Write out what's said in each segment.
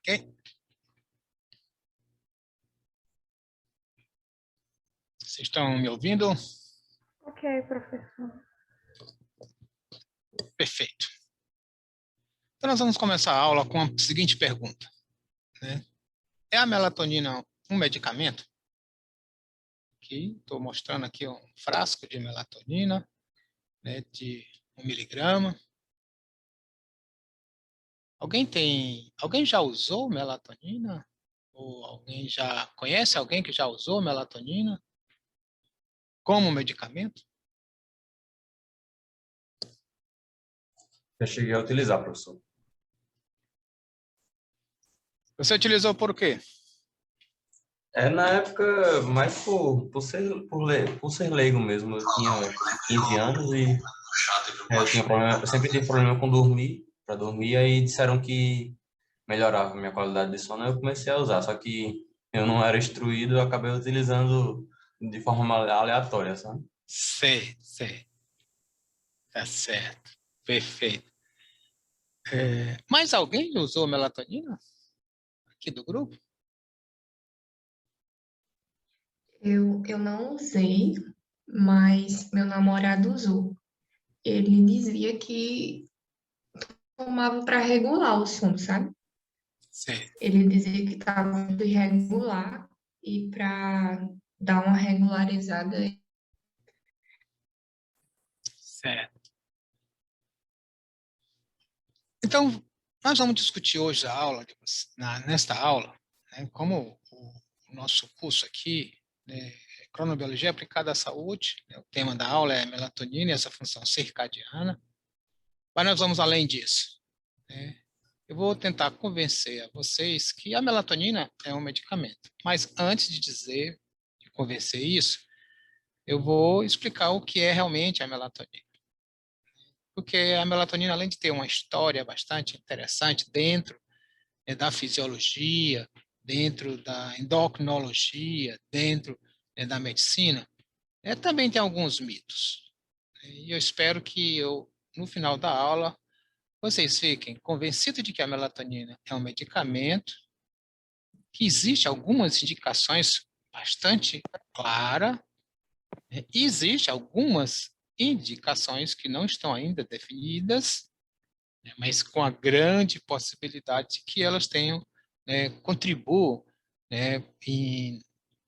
Ok? Vocês estão me ouvindo? Ok, professor. Perfeito. Então, nós vamos começar a aula com a seguinte pergunta, né? É a melatonina um medicamento? Aqui, estou mostrando aqui um frasco de melatonina, né, de 1 miligrama. Alguém já usou melatonina? Ou alguém já conhece alguém que já usou melatonina como medicamento? Já cheguei a utilizar, professor. Você utilizou por quê? Na época, mais por ser leigo mesmo. Eu tinha 15 anos e eu sempre tive problema com dormir, para dormir, aí disseram que melhorava a minha qualidade de sono, aí eu comecei a usar, só que eu não era instruído, eu acabei utilizando de forma aleatória, sabe? Sei. Tá certo. Perfeito. Mais alguém usou melatonina aqui do grupo? Eu não usei, mas meu namorado usou. Ele dizia que tomava para regular o sono, sabe? Sei. Ele dizia que estava muito irregular e para dar uma regularizada. Certo. Então, nós vamos discutir hoje a aula, nesta aula, né, como o nosso curso aqui, né, é cronobiologia aplicada à saúde, né, o tema da aula é melatonina e essa função circadiana, mas nós vamos além disso, né? Eu vou tentar convencer a vocês que a melatonina é um medicamento, mas antes de convencer isso, eu vou explicar o que é realmente a melatonina. Porque a melatonina, além de ter uma história bastante interessante dentro, né, da fisiologia, dentro da endocrinologia, dentro, né, da medicina, também tem alguns mitos. E eu espero que no final da aula vocês fiquem convencidos de que a melatonina é um medicamento, que existe algumas indicações bastante claras, né, e existe algumas indicações que não estão ainda definidas, né, mas com a grande possibilidade de que elas tenham, né, contribuam, né,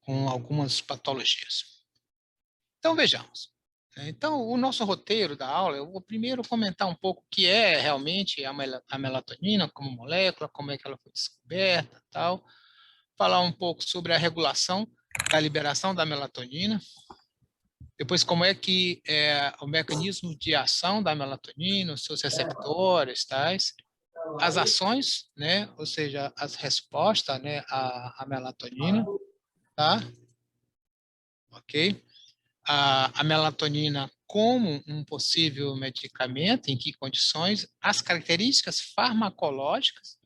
com algumas patologias. Então, vejamos. Então, o nosso roteiro da aula, eu vou primeiro comentar um pouco o que é realmente a melatonina como molécula, como é que ela foi descoberta, tal. Falar um pouco sobre a regulação da liberação da melatonina, depois como é que é o mecanismo de ação da melatonina, os seus receptores, tais, as ações, né, ou seja, as respostas, né, à melatonina, tá? Ok? A melatonina como um possível medicamento, em que condições, as características farmacológicas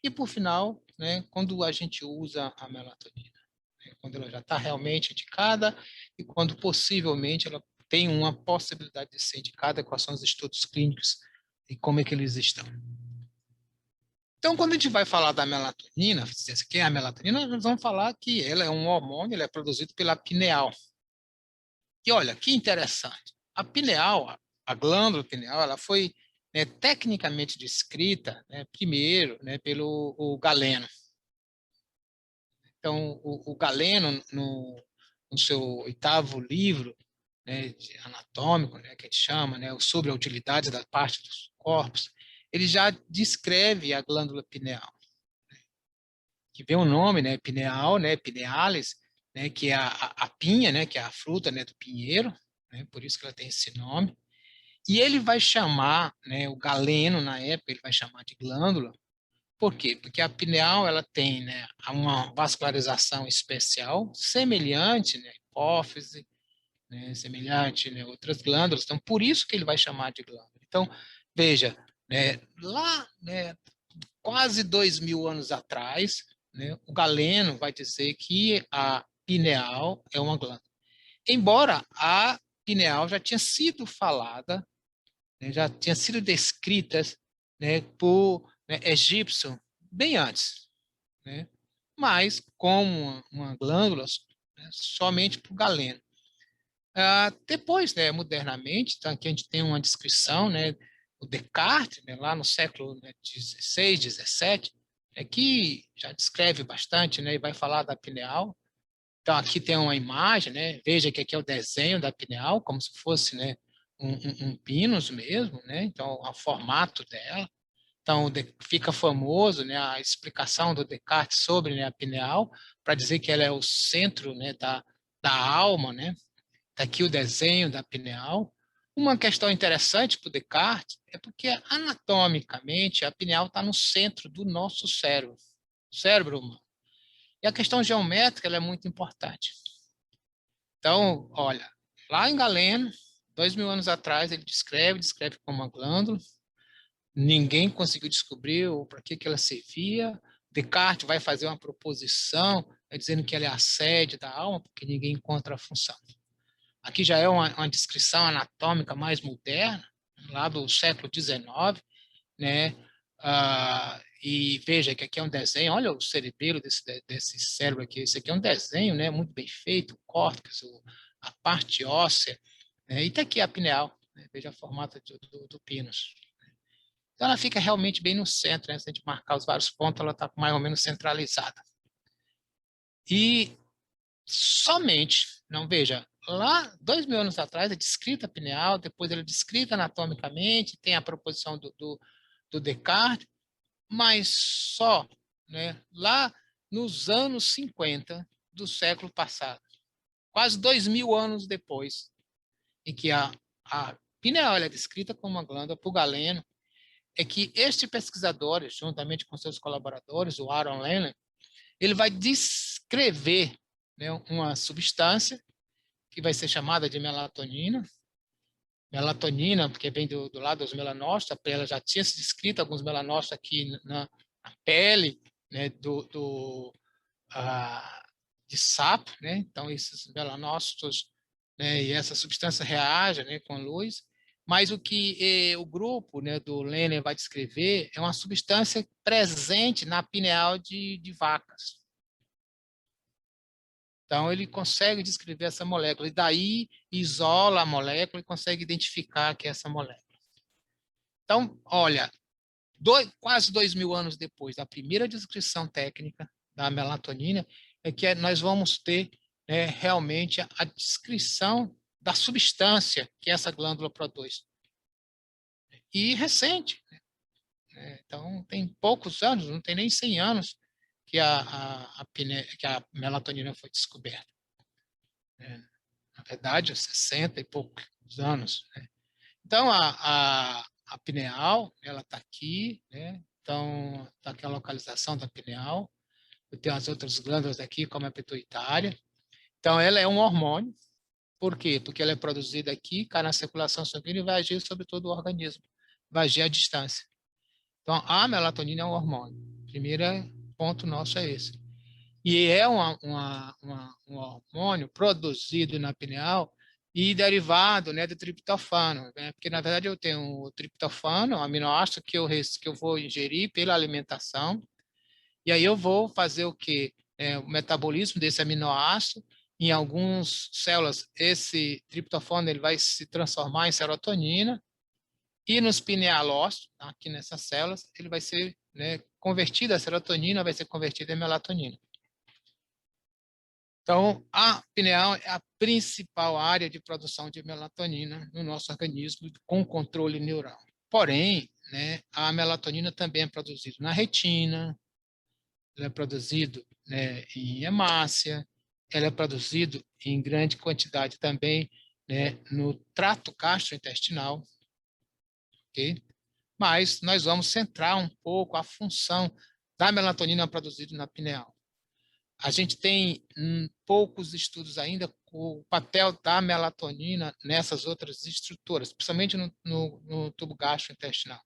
e, por final, né, quando a gente usa a melatonina, né, quando ela já está realmente indicada e quando possivelmente ela tem uma possibilidade de ser indicada, quais são os estudos clínicos e como é que eles estão. Então, quando a gente vai falar da melatonina, que é a melatonina, nós vamos falar que ela é um hormônio, ele é produzido pela pineal. E olha, que interessante. A pineal, a glândula pineal, ela foi, né, tecnicamente descrita, né, primeiro, né, pelo o Galeno. Então, o Galeno, no seu 8º livro, né, anatômico, né, que a gente chama, né, sobre a utilidade da parte dos corpos, ele já descreve a glândula pineal, que vem o nome, né, pineal, né, pinealis, né, que é a pinha, né, que é a fruta, né, do pinheiro, né, por isso que ela tem esse nome. E ele vai chamar, né, o Galeno, na época, ele vai chamar de glândula. Por quê? Porque a pineal, ela tem, né, uma vascularização especial, semelhante, né, hipófise, né, semelhante, né, outras glândulas. Então, por isso que ele vai chamar de glândula. Então, veja, né, lá, né, quase 2.000 anos atrás, né, o Galeno vai dizer que a pineal é uma glândula. Embora a pineal já tinha sido falada, né, já tinha sido descrita, né, por, né, egípcio bem antes. né? Mas como uma glândula, né, somente para o galeno. Depois, né, modernamente, então aqui a gente tem uma descrição, né, o Descartes, né, lá no século, né, 16, 17, que já descreve bastante, né, e vai falar da pineal. Então aqui tem uma imagem, né, veja que aqui é o desenho da pineal, como se fosse, né, um pinus mesmo, né, então o formato dela. Então fica famoso, né, a explicação do Descartes sobre, né, a pineal, para dizer que ela é o centro, né, da alma, né. Está aqui o desenho da pineal. Uma questão interessante para o Descartes é porque, anatomicamente, a pineal está no centro do nosso cérebro humano. E a questão geométrica ela é muito importante. Então, olha, lá em Galeno, 2000 anos atrás, ele descreve como uma glândula. Ninguém conseguiu descobrir para que ela servia. Descartes vai fazer uma proposição dizendo que ela é a sede da alma, porque ninguém encontra a função. Aqui já é uma descrição anatômica mais moderna, lá do século XIX, né? E veja que aqui é um desenho, olha o cerebelo desse cérebro aqui, esse aqui é um desenho, né? Muito bem feito, o córtex, a parte óssea, né? E está aqui a pineal, né? Veja o formato do pínus. Então ela fica realmente bem no centro, né? Se a gente marcar os vários pontos, ela está mais ou menos centralizada. E somente, não veja, lá 2000 anos atrás é descrita a pineal, depois ela é descrita anatomicamente, tem a proposição do Descartes, mas só, né, lá nos anos 50 do século passado, quase 2000 anos depois, em que a pineal é descrita como uma glândula por Galeno, é que este pesquisador, juntamente com seus colaboradores, o Aaron Lennon, ele vai descrever, né, uma substância que vai ser chamada de melatonina. Melatonina, porque vem do lado dos melanócitos, ela já tinha se descrito alguns melanócitos aqui na pele, né, de sapo, né? Então esses melanócitos, né, e essa substância reage, né, com a luz. Mas o que o grupo, né, do Lennon vai descrever é uma substância presente na pineal de vacas. Então, ele consegue descrever essa molécula, e daí isola a molécula e consegue identificar que é essa molécula. Então, olha, quase 2000 anos depois da primeira descrição técnica da melatonina, é que nós vamos ter, né, realmente a descrição da substância que essa glândula produz. E recente, né? Então, tem poucos anos, não tem nem 100 anos que que a melatonina foi descoberta. Na verdade, 60 e poucos anos, né? Então, a pineal, ela está aqui, né? Então, está aqui a localização da pineal. Eu tenho as outras glândulas aqui, como a pituitária. Então, ela é um hormônio. Por quê? Porque ela é produzida aqui, cai na circulação sanguínea e vai agir sobre todo o organismo. Vai agir à distância. Então, a melatonina é um hormônio. O primeiro ponto nosso é esse. E é um hormônio produzido na pineal e derivado, né, do triptofano, né? Porque, na verdade, eu tenho o triptofano, um aminoácido que eu vou ingerir pela alimentação, e aí eu vou fazer o quê? O metabolismo desse aminoácido. Em algumas células, esse triptofano ele vai se transformar em serotonina, e nos pinealócitos, aqui nessas células, ele vai ser, né, convertido, a serotonina vai ser convertida em melatonina. Então, a pineal é a principal área de produção de melatonina no nosso organismo, com controle neural. Porém, né, a melatonina também é produzida na retina, ela é produzida, né, em hemácia, ela é produzida em grande quantidade também, né, no trato gastrointestinal, ok? Mas nós vamos centrar um pouco a função da melatonina produzida na pineal. A gente tem poucos estudos ainda com o papel da melatonina nessas outras estruturas, principalmente no tubo gastrointestinal.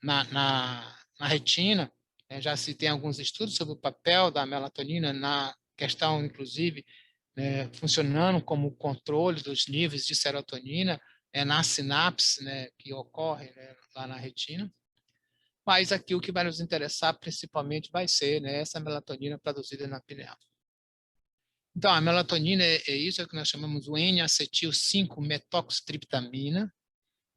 Na retina, né, já se tem alguns estudos sobre o papel da melatonina na questão, inclusive, né, funcionando como controle dos níveis de serotonina na sinapse, né, que ocorre, né, lá na retina. mas aqui o que vai nos interessar principalmente vai ser, né, essa melatonina produzida na pineal. Então, a melatonina é isso que nós chamamos o N-acetil-5-metoxitriptamina,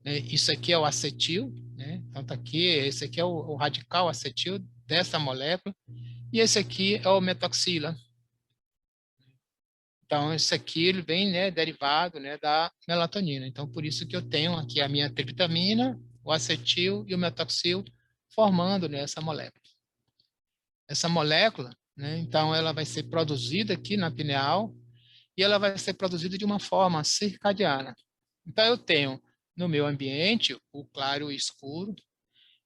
né? Isso aqui é o acetil, né? Então, tá aqui, esse aqui é o radical acetil dessa molécula, e esse aqui é o metoxila. Então, esse aqui ele vem, né, derivado, né, da melatonina. Então, por isso que eu tenho aqui a minha triptamina, o acetil e o metoxil formando, né, essa molécula. Essa molécula, né, então, ela vai ser produzida aqui na pineal e ela vai ser produzida de uma forma circadiana. Então, eu tenho no meu ambiente o claro e o escuro,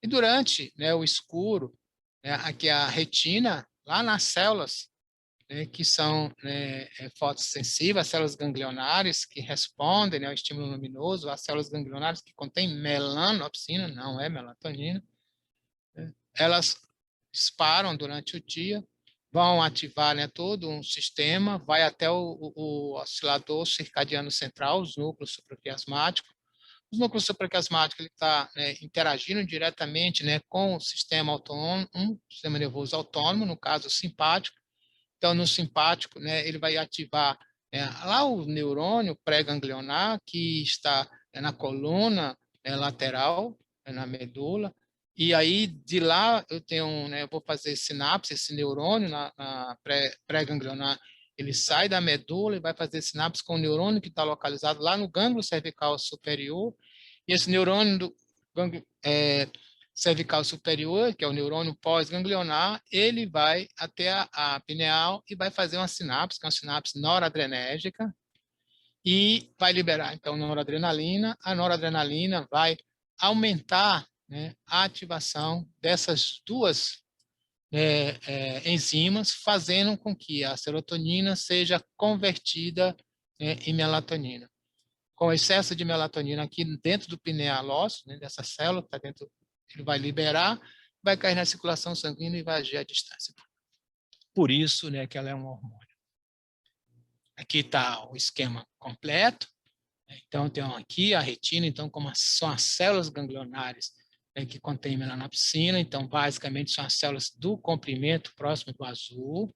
e durante, né, o escuro, né, aqui a retina, lá nas células, né, que são, né, fotossensíveis, as células ganglionares que respondem, né, ao estímulo luminoso, as células ganglionares que contêm melanopsina, não é melatonina, né, elas disparam durante o dia, vão ativar, né, todo um sistema, vai até o oscilador circadiano central, os núcleos supraquiasmáticos. Os núcleos supraquiasmáticos ele está, né, interagindo diretamente, né, com o sistema autônomo, sistema nervoso autônomo, no caso simpático. Então, no simpático, né, ele vai ativar lá o neurônio pré-ganglionar, que está na coluna lateral, na medula, e aí de lá eu tenho, né, eu vou fazer sinapse, esse neurônio na pré-ganglionar, ele sai da medula e vai fazer sinapse com o neurônio que está localizado lá no gânglio cervical superior, e esse neurônio do gânglio, cervical superior, que é o neurônio pós-ganglionar, ele vai até a pineal e vai fazer uma sinapse, que é uma sinapse noradrenérgica, e vai liberar, então, noradrenalina. A noradrenalina vai aumentar, né, a ativação dessas duas enzimas, fazendo com que a serotonina seja convertida, né, em melatonina. Com excesso de melatonina aqui dentro do pinealócito, né, dessa célula que está dentro, ele vai liberar, vai cair na circulação sanguínea e vai agir à distância. Por isso, né, que ela é um hormônio. Aqui está o esquema completo. Então, tem aqui a retina, então, como são as células ganglionares, né, que contêm melanopsina, então, basicamente, são as células do comprimento próximo do azul,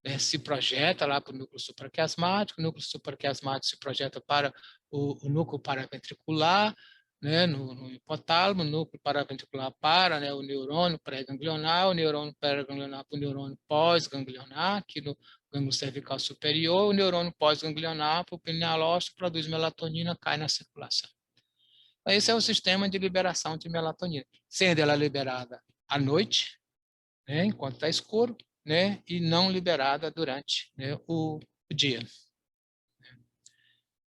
né, se projeta lá para o núcleo supraquiasmático, o núcleo supraquiasmático se projeta para o núcleo paraventricular, né, no hipotálamo, o núcleo paraventricular para, né, o neurônio pré-ganglionar, o neurônio pré-ganglionar para o neurônio pós-ganglionar, aqui no gânglio cervical superior, o neurônio pós-ganglionar para o pinealócito, produz melatonina, cai na circulação. Então, esse é o sistema de liberação de melatonina, sendo ela liberada à noite, né, enquanto está escuro, né, e não liberada durante, né, o dia.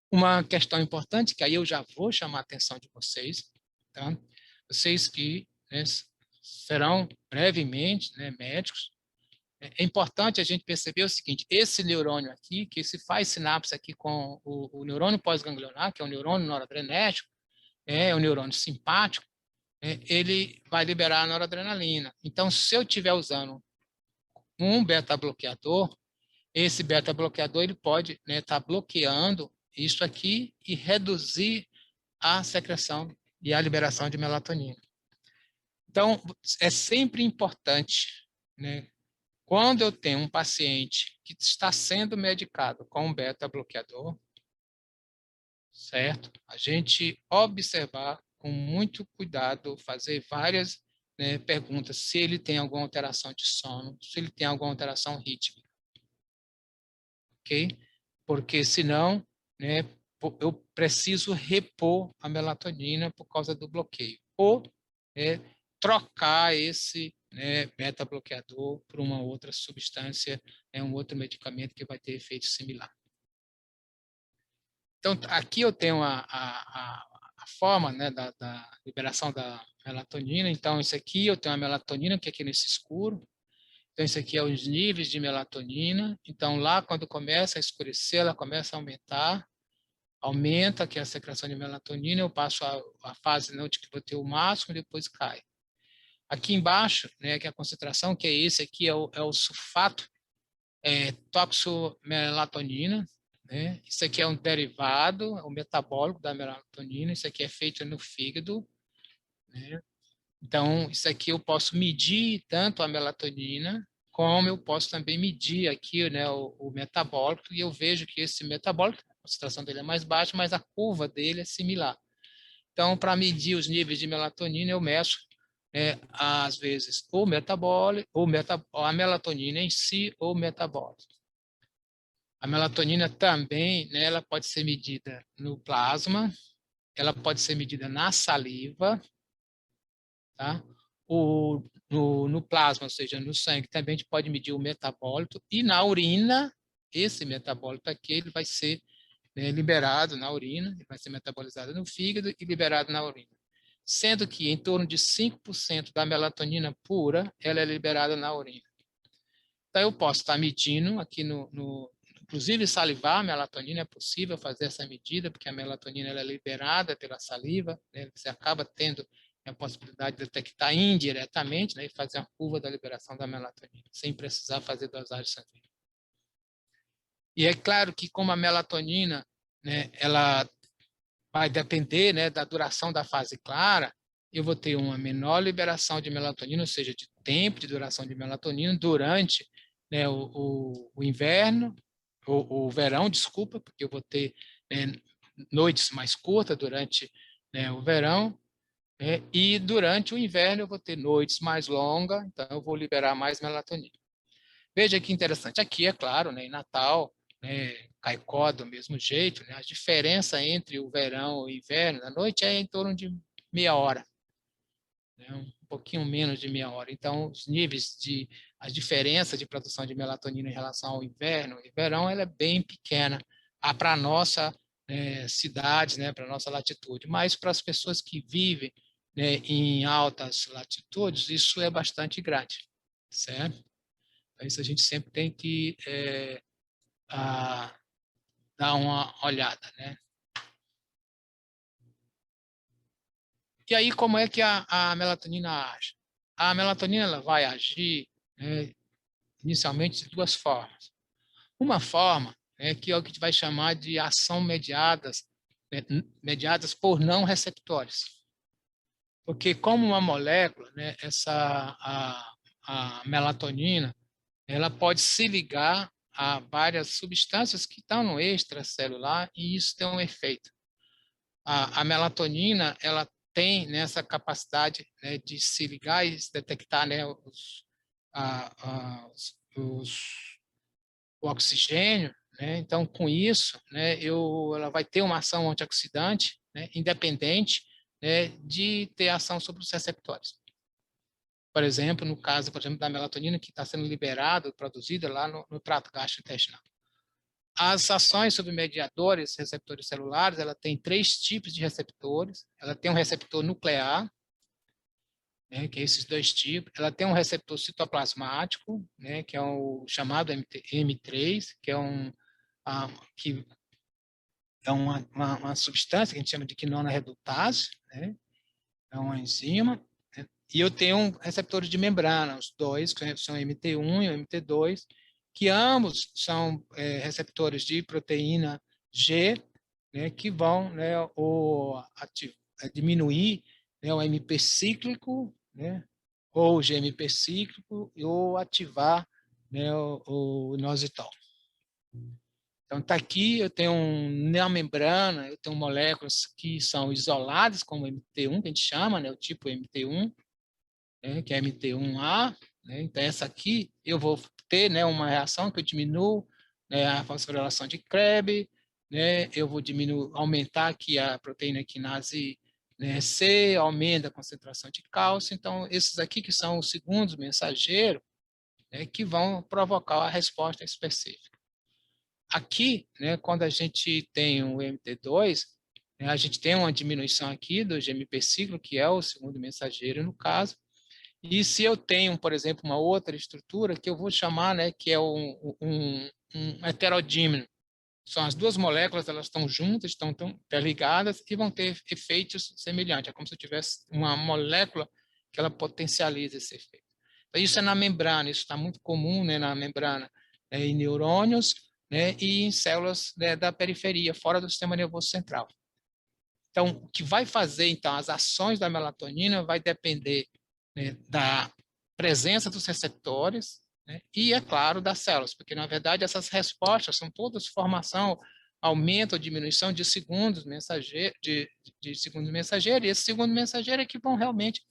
Uma questão importante, que aí eu já vou chamar a atenção de vocês, tá? Vocês que, né, serão brevemente, né, médicos, é importante a gente perceber o seguinte: esse neurônio aqui, que se faz sinapse aqui com o neurônio pós-ganglionar, que é o neurônio noradrenérgico, é o neurônio simpático, ele vai liberar a noradrenalina. Então, se eu estiver usando um beta-bloqueador, esse beta-bloqueador ele pode, né, estar bloqueando isso aqui e reduzir a secreção e a liberação de melatonina. Então, é sempre importante, né, quando eu tenho um paciente que está sendo medicado com um beta-bloqueador, certo? A gente observar com muito cuidado, fazer várias, né, perguntas, se ele tem alguma alteração de sono, se ele tem alguma alteração rítmica. Ok? Porque senão, né, eu preciso repor a melatonina por causa do bloqueio. Ou trocar esse, né, beta-bloqueador por uma outra substância, um outro medicamento que vai ter efeito similar. Então, aqui eu tenho a forma, né, da liberação da melatonina. Então, isso aqui eu tenho a melatonina, que é aqui nesse escuro. Então, isso aqui é os níveis de melatonina. Então, lá, quando começa a escurecer, ela começa a aumentar. Aumenta aqui a secreção de melatonina, eu passo a fase, né, onde vou ter o máximo, e depois cai. Aqui embaixo, né, que é a concentração, que é esse aqui, é o sulfato toxomelatonina, né? Isso aqui é um derivado, um metabólico da melatonina. Isso aqui é feito no fígado, né? Então, isso aqui eu posso medir tanto a melatonina, como eu posso também medir aqui, né, o metabólico, e eu vejo que esse metabólico, a concentração dele é mais baixa, mas a curva dele é similar. Então, para medir os níveis de melatonina, eu meço, às vezes, o metabólico, a melatonina em si ou o metabólico. A melatonina também, né, ela pode ser medida no plasma, ela pode ser medida na saliva, tá? No plasma, ou seja, no sangue, também a gente pode medir o metabólito, e na urina, esse metabólito aqui, ele vai ser, né, liberado na urina, ele vai ser metabolizado no fígado e liberado na urina. Sendo que em torno de 5% da melatonina pura, ela é liberada na urina. Então, eu posso estar medindo aqui inclusive salivar, a melatonina, é possível fazer essa medida, porque a melatonina ela é liberada pela saliva, né? Você acaba tendo a possibilidade de detectar indiretamente, né, e fazer a curva da liberação da melatonina, sem precisar fazer dosagem sanguínea. E é claro que como a melatonina, né, ela vai depender, né, da duração da fase clara, eu vou ter uma menor liberação de melatonina, ou seja, de tempo de duração de melatonina durante, né, o inverno, o verão, desculpa, porque eu vou ter, né, noites mais curtas durante, né, o verão, e durante o inverno eu vou ter noites mais longas, então eu vou liberar mais melatonina. Veja que interessante, aqui é claro, né, em Natal, né, Caicó do mesmo jeito, né, a diferença entre o verão e o inverno, à noite é em torno de meia hora, né, um pouquinho menos de meia hora. Então, os níveis a diferença de produção de melatonina em relação ao inverno e verão, ela é bem pequena para a nossa cidade, né, para a nossa latitude. Mas para as pessoas que vivem, né, em altas latitudes, isso é bastante grande, certo? Então, isso a gente sempre tem que dar uma olhada, né? E aí, como é que a melatonina age? A melatonina ela vai agir, né, inicialmente de duas formas. Uma forma, né, que é o que a gente vai chamar de ação né, mediadas por não receptores. Porque como uma molécula, né, a melatonina, ela pode se ligar a várias substâncias que estão no extracelular e isso tem um efeito. A melatonina, ela tem nessa capacidade, né, de se ligar e detectar, né, o oxigênio, né? Então, com isso, né, ela vai ter uma ação antioxidante, né, independente, né, de ter ação sobre os receptores. Por exemplo, no caso, por exemplo, da melatonina que está sendo liberada, produzida lá no trato gastrointestinal. As ações sobre mediadores, receptores celulares, ela tem 3 tipos de receptores. Ela tem um receptor nuclear, né, que é esses 2 tipos. Ela tem um receptor citoplasmático, né, que é o chamado M3, que é que é uma substância que a gente chama de quinona redutase, né, é uma enzima. Né, e eu tenho receptores de membrana, os 2, que são o MT1 e o MT2, que ambos são receptores de proteína G, né, que vão, né, diminuir, né, o MP cíclico, né, ou o GMP cíclico, ou ativar, né, o inositol. Então, está aqui, eu tenho na membrana, eu tenho moléculas que são isoladas, como o MT1, que a gente chama, né, o tipo MT1, né, que é MT1A. Né, então, essa aqui, eu vou ter, né, uma reação que eu diminuo, né, a fosforilação de Krebs, né, eu vou aumentar aqui a proteína quinase, né, C, aumenta a concentração de cálcio. Então, esses aqui que são os segundos mensageiros, né, que vão provocar a resposta específica. Aqui, né, quando a gente tem o MT2, né, a gente tem uma diminuição aqui do GMP ciclo, que é o segundo mensageiro no caso. E se eu tenho, por exemplo, uma outra estrutura que eu vou chamar, né, que é um heterodímero. São as duas moléculas, elas estão juntas, estão interligadas e vão ter efeitos semelhantes. É como se eu tivesse uma molécula que ela potencializa esse efeito. Então, isso é na membrana, isso está muito comum, né, na membrana, em neurônios, né, e em células, né, da periferia, fora do sistema nervoso central. Então, o que vai fazer, então, as ações da melatonina vai depender, né, da presença dos receptores, né, e, é claro, das células, porque, na verdade, essas respostas são todas formação, aumento ou diminuição de segundos mensageiros, de segundos mensageiros, e esse segundo mensageiro é que vão realmente,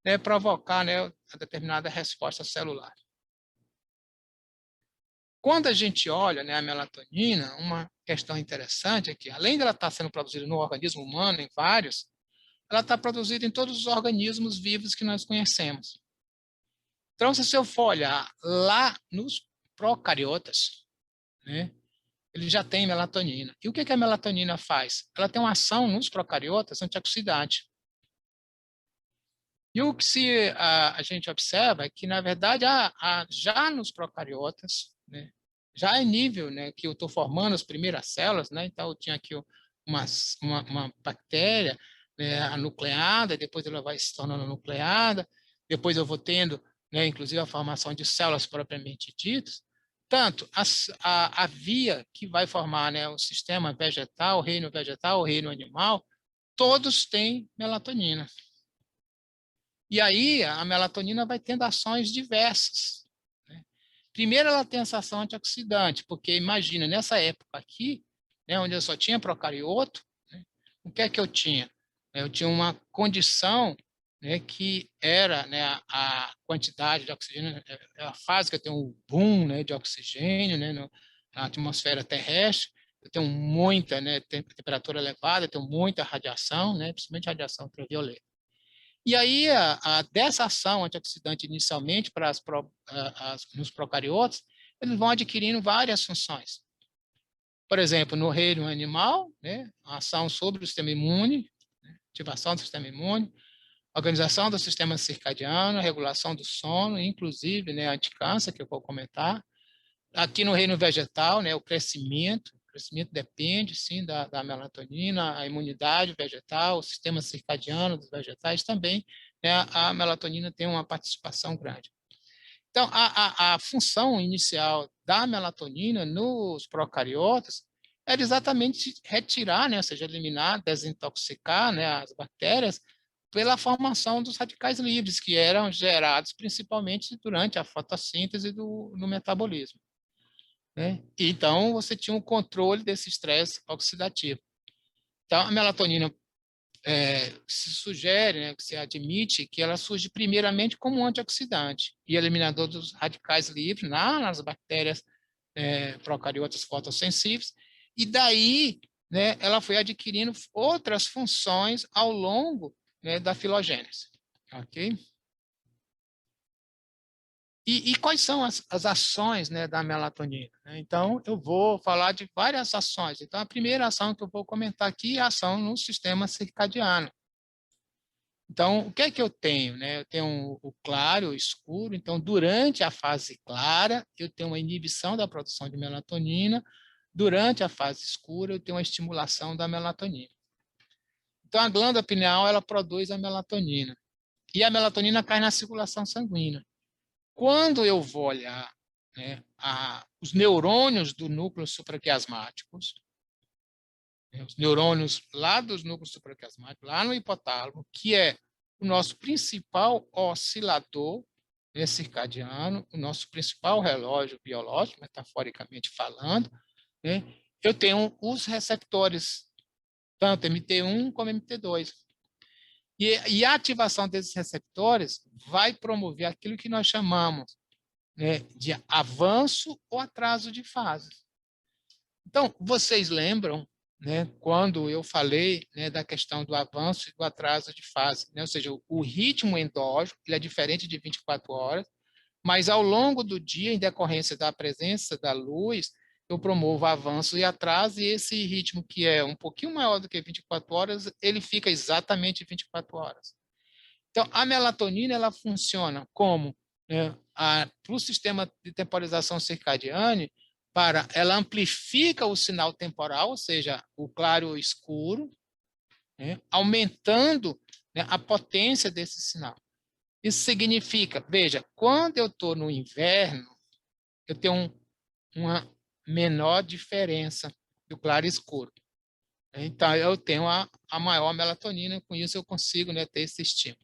né, provocar, né, a determinada resposta celular. Quando a gente olha, né, a melatonina, uma questão interessante é que, além dela estar sendo produzida no organismo humano, em vários, ela está produzida em todos os organismos vivos que nós conhecemos. Então, se eu for olhar lá nos procariotas, né, ele já tem melatonina. E o que a melatonina faz? Ela tem uma ação nos procariotas antioxidante. E o que a gente observa é que, na verdade, já nos procariotas, né, já é nível, né, que eu estou formando as primeiras células, né, então eu tinha aqui uma bactéria, né, anucleada, depois ela vai se tornando nucleada, depois eu vou tendo, né, inclusive a formação de células propriamente ditas. Tanto a via que vai formar, né, o sistema vegetal, o reino animal, todos têm melatonina. E aí a melatonina vai tendo ações diversas, né? Primeiro, ela tem essa ação antioxidante, porque imagina, nessa época aqui, né, onde eu só tinha procarioto, né, o que é que eu tinha? Eu tinha uma condição, né, que era, né, a quantidade de oxigênio, é a fase que eu tenho um boom, né, de oxigênio, né, na atmosfera terrestre, eu tenho muita, né, temperatura elevada, eu tenho muita radiação, né, principalmente radiação ultravioleta. E aí, dessa ação antioxidante inicialmente para nos procariotas, eles vão adquirindo várias funções. Por exemplo, no reino animal, né, a ação sobre o sistema imune, né, ativação do sistema imune, organização do sistema circadiano, regulação do sono, inclusive, né, anticâncer, que eu vou comentar. Aqui no reino vegetal, né, o crescimento depende, sim, da melatonina, a imunidade vegetal, o sistema circadiano dos vegetais também, né, a melatonina tem uma participação grande. Então, a função inicial da melatonina nos procariotas era exatamente retirar, né, ou seja, eliminar, desintoxicar, né, as bactérias pela formação dos radicais livres, que eram gerados principalmente durante a fotossíntese no metabolismo, né? Então, você tinha um controle desse estresse oxidativo. Então, a melatonina se sugere, né, que se admite que ela surge primeiramente como um antioxidante e eliminador dos radicais livres nas bactérias procariotas fotossensíveis, e daí, né, ela foi adquirindo outras funções ao longo, né, da filogênese. Ok? E quais são as ações, né, da melatonina? Então, eu vou falar de várias ações. Então, a primeira ação que eu vou comentar aqui é a ação no sistema circadiano. Então, o que é que eu tenho, né? Eu tenho o claro e o escuro. Então, durante a fase clara, eu tenho uma inibição da produção de melatonina. Durante a fase escura, eu tenho uma estimulação da melatonina. Então, a glândula pineal, ela produz a melatonina. E a melatonina cai na circulação sanguínea. Quando eu vou olhar, né, os neurônios do núcleo supraquiasmáticos, né, os neurônios lá dos núcleos supraquiasmáticos, lá no hipotálamo, que é o nosso principal oscilador, né, circadiano, o nosso principal relógio biológico, metaforicamente falando, né, eu tenho os receptores, tanto MT1 como MT2. E a ativação desses receptores vai promover aquilo que nós chamamos, né, de avanço ou atraso de fase. Então, vocês lembram, né, quando eu falei, né, da questão do avanço e do atraso de fase, né? Ou seja, o ritmo endógeno ele é diferente de 24 horas, mas ao longo do dia, em decorrência da presença da luz, eu promovo avanço e atraso, e esse ritmo que é um pouquinho maior do que 24 horas, ele fica exatamente 24 horas. Então, a melatonina ela funciona como, né, para o sistema de temporização circadiana, ela amplifica o sinal temporal, ou seja, o claro e o escuro, né, aumentando, né, a potência desse sinal. Isso significa, veja, quando eu estou no inverno, eu tenho uma menor diferença do claro e escuro. Então, eu tenho a maior melatonina, com isso eu consigo, né, ter esse estímulo.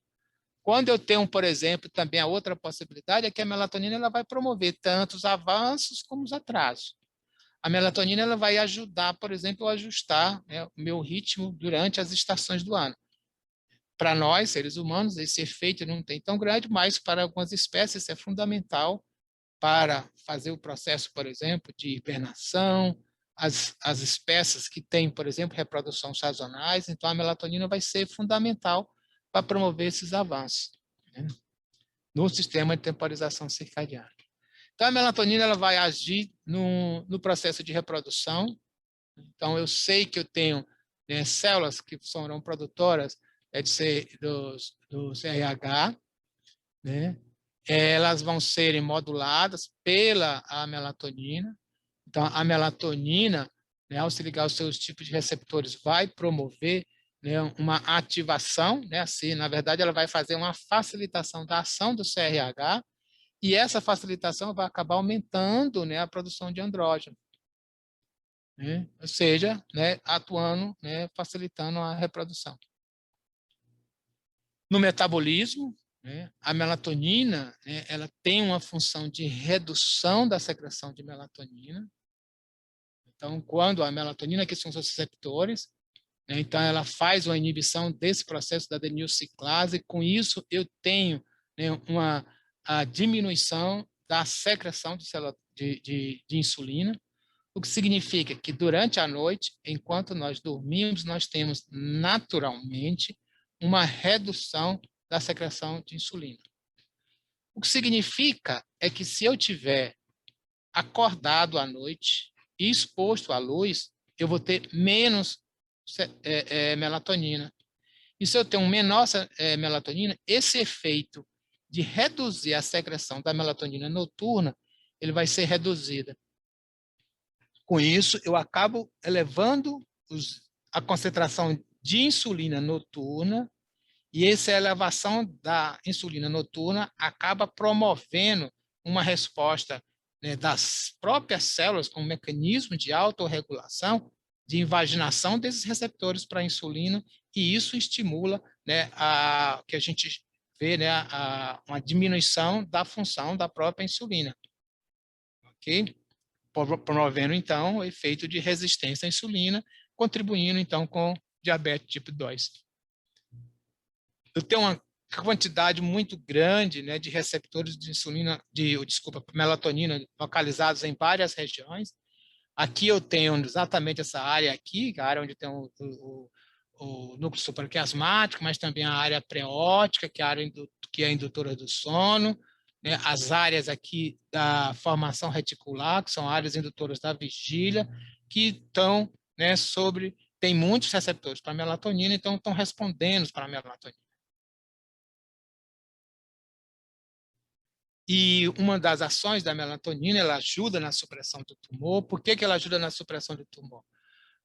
Quando eu tenho, por exemplo, também a outra possibilidade é que a melatonina ela vai promover tanto os avanços como os atrasos. A melatonina ela vai ajudar, por exemplo, a ajustar, né, o meu ritmo durante as estações do ano. Para nós, seres humanos, esse efeito não tem tão grande, mas para algumas espécies é fundamental para fazer o processo, por exemplo, de hibernação, as espécies que têm, por exemplo, reprodução sazonais, então a melatonina vai ser fundamental para promover esses avanços, né, no sistema de temporização circadiana. Então, a melatonina ela vai agir no processo de reprodução. Então, eu sei que eu tenho, né, células que serão produtoras do CRH, né? Elas vão serem moduladas pela a melatonina. Então, a melatonina, né, ao se ligar aos seus tipos de receptores, vai promover, né, uma ativação, né, assim, na verdade, ela vai fazer uma facilitação da ação do CRH, e essa facilitação vai acabar aumentando, né, a produção de andrógeno, né? Ou seja, né, atuando, né, facilitando a reprodução. No metabolismo, né, a melatonina, né, ela tem uma função de redução da secreção de melatonina. Então, quando a melatonina, que são os receptores, né, então ela faz uma inibição desse processo da adenilciclase, com isso eu tenho, né, a diminuição da secreção de insulina, o que significa que durante a noite, enquanto nós dormimos, nós temos naturalmente uma redução da secreção de insulina. O que significa é que se eu tiver acordado à noite e exposto à luz, eu vou ter menos melatonina. E se eu tenho menor melatonina, esse efeito de reduzir a secreção da melatonina noturna, ele vai ser reduzido. Com isso, eu acabo elevando a concentração de insulina noturna, e essa elevação da insulina noturna acaba promovendo uma resposta, né, das próprias células com um mecanismo de autorregulação, de invaginação desses receptores para a insulina, e isso estimula, né, que a gente vê, né, uma diminuição da função da própria insulina. Ok? Promovendo, então, o efeito de resistência à insulina, contribuindo, então, com diabetes tipo 2. Eu tenho uma quantidade muito grande, né, de receptores de insulina, melatonina localizados em várias regiões. Aqui eu tenho exatamente essa área aqui, a área onde tem o núcleo supraquiasmático, mas também a área preótica, que é a área que é indutora do sono, né, as áreas aqui da formação reticular, que são áreas indutoras da vigília, que estão, né, tem muitos receptores para melatonina, então estão respondendo para a melatonina. E uma das ações da melatonina, ela ajuda na supressão do tumor. Por que ela ajuda na supressão do tumor?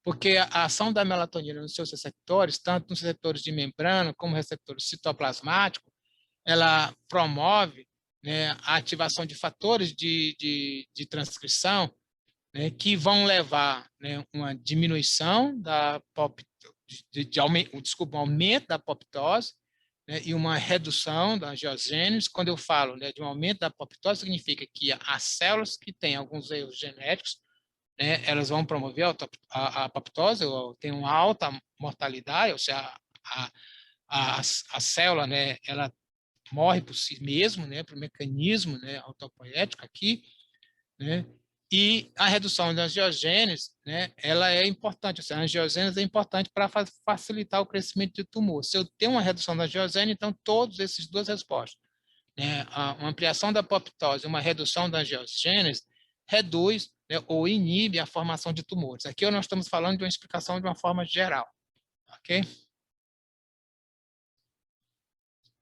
Porque a ação da melatonina nos seus receptores, tanto nos receptores de membrana como receptores citoplasmáticos, ela promove, né, a ativação de fatores de transcrição, né, que vão levar, né, uma diminuição da um aumento da apoptose, né, e uma redução da angiogênese. Quando eu falo, né, de um aumento da apoptose, significa que as células que têm alguns erros genéticos, né, elas vão promover a apoptose, ou tem uma alta mortalidade, ou seja, a célula, né, ela morre por si mesmo, né, por mecanismo, né, autopoético aqui, né, e a redução da angiogênese, né, ela é importante, ou seja, a angiogênese é importante para facilitar o crescimento do tumor. Se eu tenho uma redução da angiogênese, então todas essas duas respostas, né, uma ampliação da apoptose, uma redução da angiogênese, reduz, né, ou inibe a formação de tumores. Aqui nós estamos falando de uma explicação de uma forma geral, ok?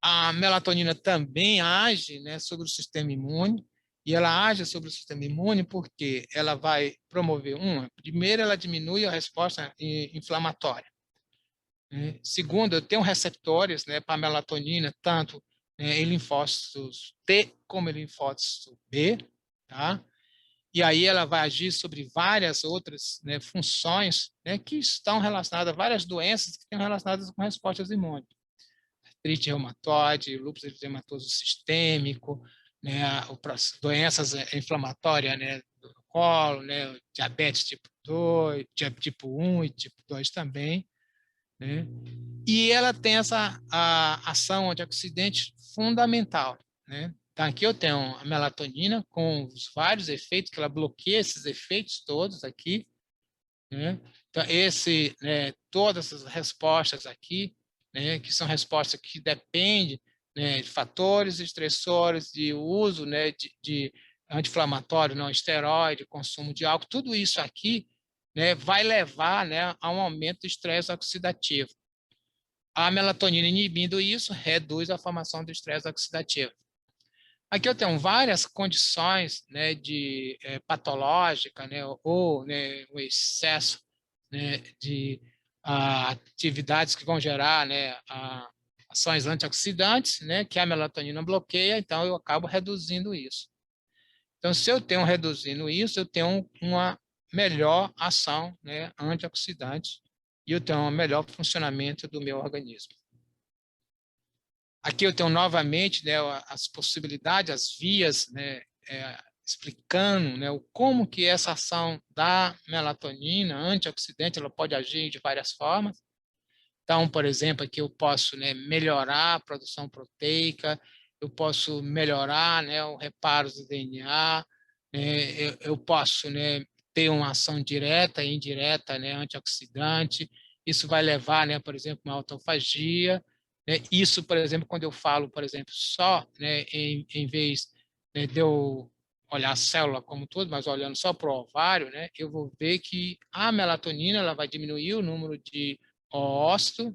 A melatonina também age, né, sobre o sistema imune, e ela age sobre o sistema imune porque ela vai promover, primeiro, ela diminui a resposta inflamatória. Né? Segundo, eu tenho receptores, né, para melatonina, tanto, né, em linfócitos T como em linfócitos B, tá? e aí ela vai agir sobre várias outras, né, funções, né, que estão relacionadas a várias doenças que estão relacionadas com respostas imunes. Artrite reumatoide, lúpus eritematoso sistêmico, né, doenças inflamatórias, né, do colo, né, diabetes tipo 2, tipo 1 e tipo 2 também, né? E ela tem essa ação antioxidante fundamental, né? Então, aqui eu tenho a melatonina com os vários efeitos, que ela bloqueia esses efeitos todos aqui, né? Então, todas essas respostas aqui, né, que são respostas que dependem, né, de fatores estressores, de uso, né, de anti-inflamatório, não esteroide, consumo de álcool, tudo isso aqui, né, vai levar, né, a um aumento do estresse oxidativo. A melatonina inibindo isso reduz a formação do estresse oxidativo. Aqui eu tenho várias condições, né, de patológica, né, ou né, o excesso, né, de atividades que vão gerar, né, ações antioxidantes, né, que a melatonina bloqueia, então eu acabo reduzindo isso. Então, se eu tenho reduzindo isso, eu tenho uma melhor ação, né, antioxidante e eu tenho um melhor funcionamento do meu organismo. Aqui eu tenho novamente, né, as possibilidades, as vias, né, explicando, né, como que essa ação da melatonina antioxidante ela pode agir de várias formas. Então, por exemplo, aqui eu posso, né, melhorar a produção proteica, eu posso melhorar, né, o reparo do DNA, eu posso, né, ter uma ação direta e indireta, né, antioxidante. Isso vai levar, né, por exemplo, uma autofagia. Né? Isso, por exemplo, quando eu falo, por exemplo, só, né, em vez, né, de eu olhar a célula como todo, mas olhando só para o ovário, né, eu vou ver que a melatonina ela vai diminuir o número de ócitos,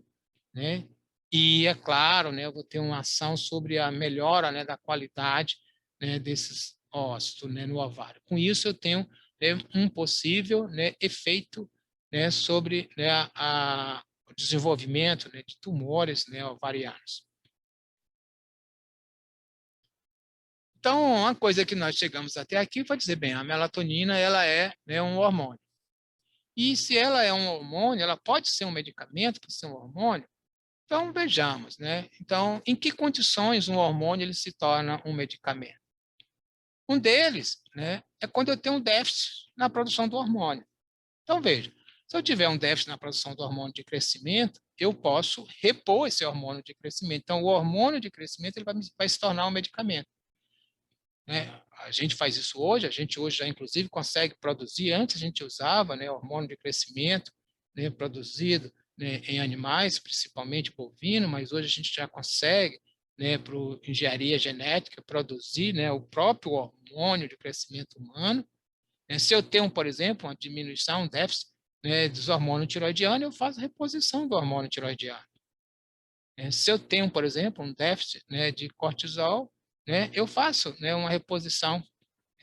né? E é claro, né, eu vou ter uma ação sobre a melhora, né, da qualidade, né, desses ócitos, né, no ovário. Com isso eu tenho, né, um possível, né, efeito, né, sobre, né, o desenvolvimento, né, de tumores, né, ovarianos. Então, uma coisa que nós chegamos até aqui foi dizer, bem, a melatonina ela é, né, um hormônio. E se ela é um hormônio, ela pode ser um medicamento para ser um hormônio? Então, vejamos, né? Então, em que condições um hormônio ele se torna um medicamento? Um deles, né, é quando eu tenho um déficit na produção do hormônio. Então, veja, se eu tiver um déficit na produção do hormônio de crescimento, eu posso repor esse hormônio de crescimento. Então, o hormônio de crescimento ele vai se tornar um medicamento. Né? A gente faz isso hoje, a gente hoje já, inclusive, consegue produzir, antes a gente usava, né, hormônio de crescimento, né, produzido, né, em animais, principalmente bovino, mas hoje a gente já consegue, né, por engenharia genética, produzir, né, o próprio hormônio de crescimento humano. Né? Se eu tenho, por exemplo, uma diminuição, um déficit, né, dos hormônios tiroidianos, eu faço reposição do hormônio tiroidiano. Se eu tenho, por exemplo, um déficit, né, de cortisol, né, eu faço, né, uma reposição.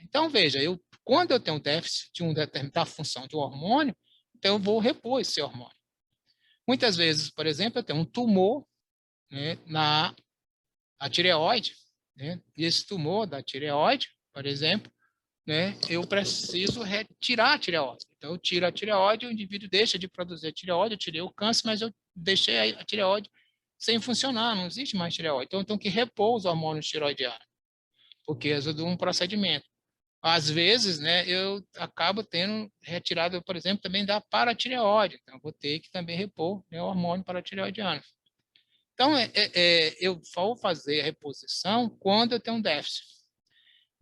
Então, veja, quando eu tenho déficit de uma determinada função de um hormônio, então eu vou repor esse hormônio. Muitas vezes, por exemplo, eu tenho um tumor, né, na tireoide, né, e esse tumor da tireoide, por exemplo, né, eu preciso retirar a tireoide. Então, eu tiro a tireoide, o indivíduo deixa de produzir a tireoide, eu tirei o câncer, mas eu deixei a tireoide sem funcionar, não existe mais tireoide. Então, eu tenho que repor os hormônios tiroidianos, porque é de um procedimento. Às vezes, né, eu acabo tendo retirado, por exemplo, também da paratireoide. Então, eu vou ter que também repor, né, o hormônio paratireoidiano. Então, eu vou fazer a reposição quando eu tenho um déficit.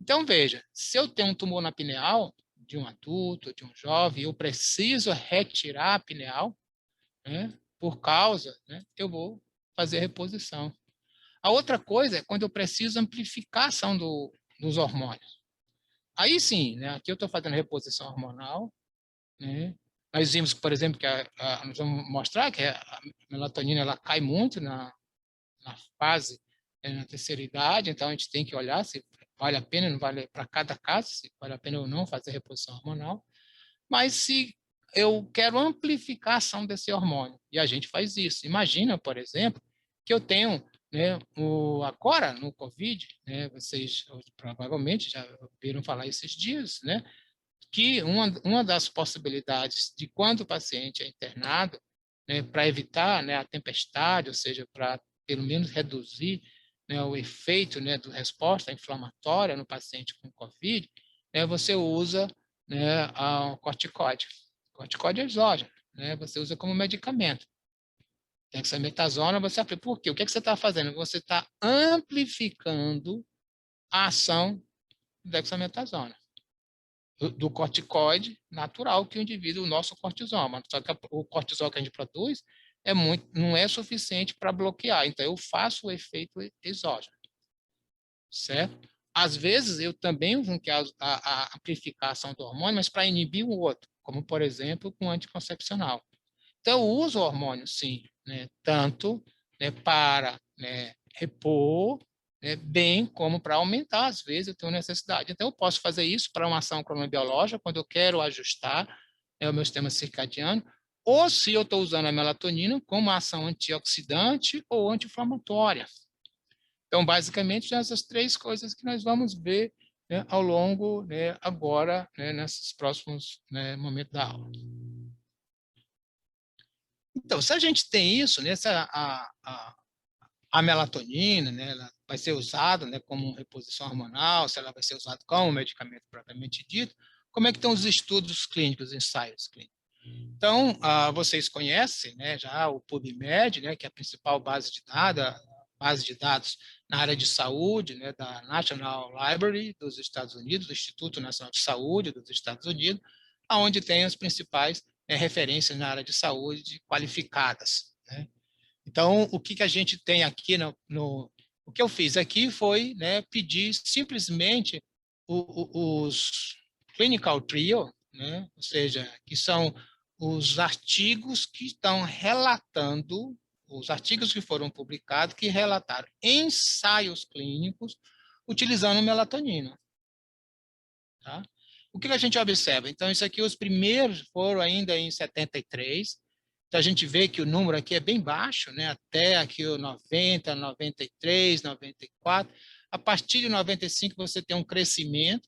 Então, veja, se eu tenho um tumor na pineal, de um adulto, de um jovem, eu preciso retirar a pineal, né, por causa, né, eu vou fazer a reposição. A outra coisa é quando eu preciso amplificar a ação dos hormônios. Aí sim, né, aqui eu estou fazendo reposição hormonal, né. Nós vimos, por exemplo, que nós vamos mostrar que a melatonina ela cai muito na fase, na terceira idade, então a gente tem que olhar se vale a pena, não vale para cada caso, se vale a pena ou não fazer reposição hormonal. Mas se eu quero amplificar a ação desse hormônio, e a gente faz isso. Imagina, por exemplo, que eu tenho, né, agora no COVID, né, vocês provavelmente já ouviram falar esses dias, né, que uma das possibilidades de quando o paciente é internado, né, para evitar, né, a tempestade, ou seja, para pelo menos reduzir, né, o efeito, né, da resposta inflamatória no paciente com COVID, né, você usa, né, o corticóide. O corticóide é exógeno, né, você usa como medicamento. Dexametasona, você aplica. Por quê? O que é que você está fazendo? Você está amplificando a ação do dexametasona, do corticoide natural que o indivíduo, o nosso cortisol. Só que o cortisol que a gente produz não é suficiente para bloquear. Então, eu faço o efeito exógeno, certo? Às vezes, eu também uso a amplificação do hormônio, mas para inibir o outro, como, por exemplo, com anticoncepcional. Então, eu uso o hormônio, sim, né, tanto, né, para, né, repor, né, bem como para aumentar, às vezes eu tenho necessidade. Então, eu posso fazer isso para uma ação cronobiológica, quando eu quero ajustar, né, o meu sistema circadiano, ou se eu estou usando a melatonina como ação antioxidante ou anti-inflamatória. Então, basicamente, são essas três coisas que nós vamos ver, né, ao longo, né, agora, né, nesses próximos, né, momentos da aula. Então, se a gente tem isso, né, a melatonina, né, ela vai ser usada, né, como reposição hormonal, se ela vai ser usada como medicamento propriamente dito, como é que estão os estudos clínicos, ensaios clínicos? Então, vocês conhecem, né, já o PubMed, né, que é a principal base de dados na área de saúde, né, da National Library dos Estados Unidos, do Instituto Nacional de Saúde dos Estados Unidos, onde tem as principais referências na área de saúde qualificadas, né? Então, o que a gente tem aqui o que eu fiz aqui foi, né, pedir simplesmente os clinical trial, né, ou seja, que são os artigos que estão relatando, os artigos que foram publicados que relataram ensaios clínicos utilizando melatonina. Tá? O que a gente observa? Então, isso aqui, os primeiros foram ainda em 73. Então, a gente vê que o número aqui é bem baixo, né? Até aqui o 90, 93, 94. A partir de 95, você tem um crescimento.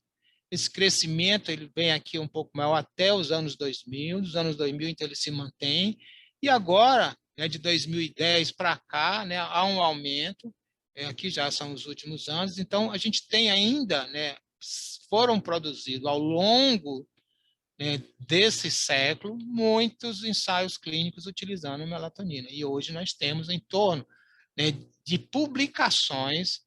Esse crescimento ele vem aqui um pouco maior até os anos 2000. Dos anos 2000, então, ele se mantém. E agora, né, de 2010 para cá, né, há um aumento. Aqui já são os últimos anos. Então, a gente tem ainda, né, foram produzidos ao longo, né, desse século muitos ensaios clínicos utilizando melatonina. E hoje nós temos em torno, né, de publicações,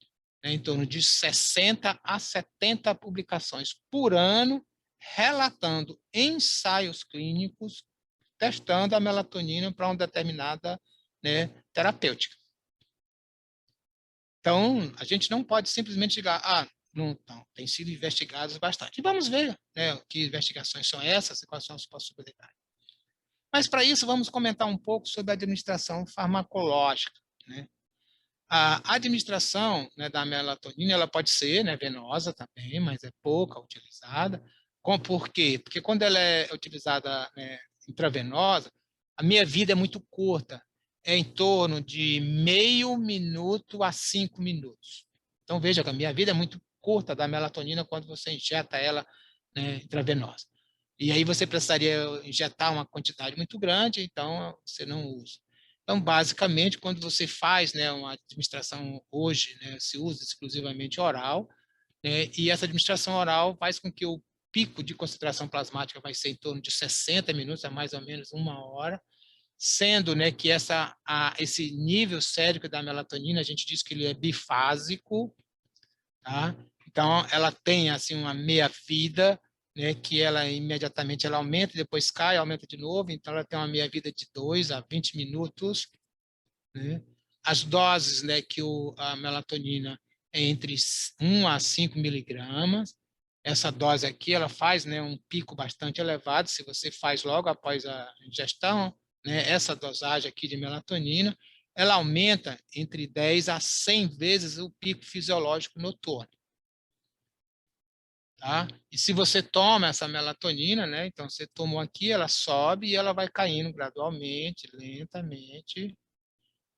né, em torno de 60 a 70 publicações por ano relatando ensaios clínicos testando a melatonina para uma determinada, né, terapêutica. Então, a gente não pode simplesmente chegar, não, tem sido investigados bastante. E vamos ver, né, que investigações são essas e quais são as possibilidades. Mas, para isso, vamos comentar um pouco sobre a administração farmacológica, né? A administração, né, da melatonina, ela pode ser, né, venosa também, mas é pouca utilizada. Por quê? Porque quando ela é utilizada, né, intravenosa, a meia-vida é muito curta, é em torno de meio minuto a 5 minutos. Então, veja que a meia-vida é muito curta da melatonina quando você injeta ela, né, intravenosa. E aí você precisaria injetar uma quantidade muito grande, então você não usa. Então, basicamente, quando você faz, né, uma administração hoje, né, se usa exclusivamente oral, né, e essa administração oral faz com que o pico de concentração plasmática vai ser em torno de 60 minutos, a mais ou menos 1 hora, sendo, né, que esse nível sérico da melatonina, a gente diz que ele é bifásico, tá? Então, ela tem assim uma meia-vida, né, que ela imediatamente ela aumenta, depois cai, aumenta de novo, então ela tem uma meia-vida de 2 a 20 minutos, né? As doses, né, que a melatonina é entre 1 a 5 miligramas. Essa dose aqui, ela faz, né, um pico bastante elevado, se você faz logo após a ingestão, né, essa dosagem aqui de melatonina, ela aumenta entre 10 a 100 vezes o pico fisiológico noturno. Tá? E se você toma essa melatonina, né, então você tomou aqui, ela sobe e ela vai caindo gradualmente, lentamente,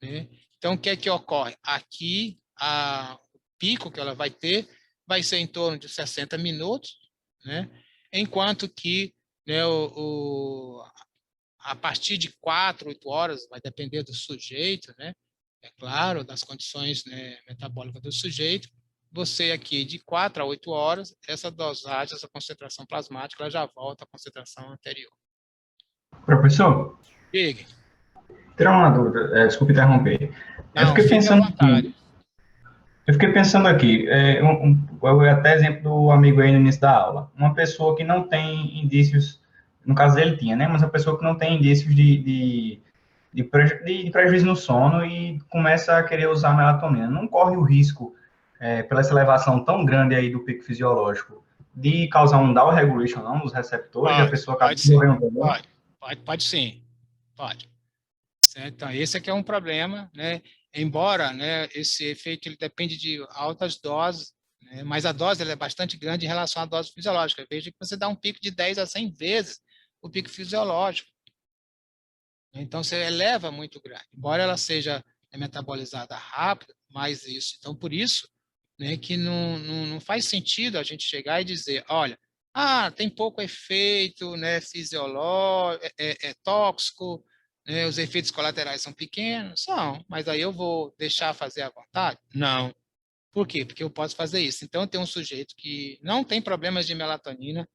né? Então, o que é que ocorre? Aqui, o pico que ela vai ter vai ser em torno de 60 minutos, né? enquanto que, né, a partir de 4, 8 horas, vai depender do sujeito, né? É claro, das condições, né, metabólicas do sujeito, você aqui de 4 a 8 horas, essa dosagem, essa concentração plasmática, ela já volta à concentração anterior. Professor, Diga. tirar uma dúvida, desculpe interromper. Eu Não, fiquei fique à pensando vontade. aqui, eu vou até exemplo do amigo aí no início da aula. Uma pessoa que não tem indícios, no caso dele tinha, né? Mas uma pessoa que não tem indícios de prejuízo no sono e começa a querer usar melatonina. Não corre o risco, pela essa elevação tão grande aí do pico fisiológico, de causar um down regulation não, nos receptores e a pessoa acaba Pode sim. desenvolvendo um problema? Pode sim. Pode. Certo? Então, esse aqui é um problema, né? Embora, né, esse efeito ele depende de altas doses, né, mas a dose ela é bastante grande em relação à dose fisiológica. Veja que você dá um pico de 10 a 100 vezes o pico fisiológico. Então, você eleva muito grande. Embora ela seja metabolizada rápido, mas isso. Então, por isso, né, que não faz sentido a gente chegar e dizer, olha, tem pouco efeito, né, fisiológico, é tóxico, né, os efeitos colaterais são pequenos, são, mas aí eu vou deixar fazer à vontade? Não. Por quê? Porque eu posso fazer isso. Então, tem um sujeito que não tem problemas de melatonina,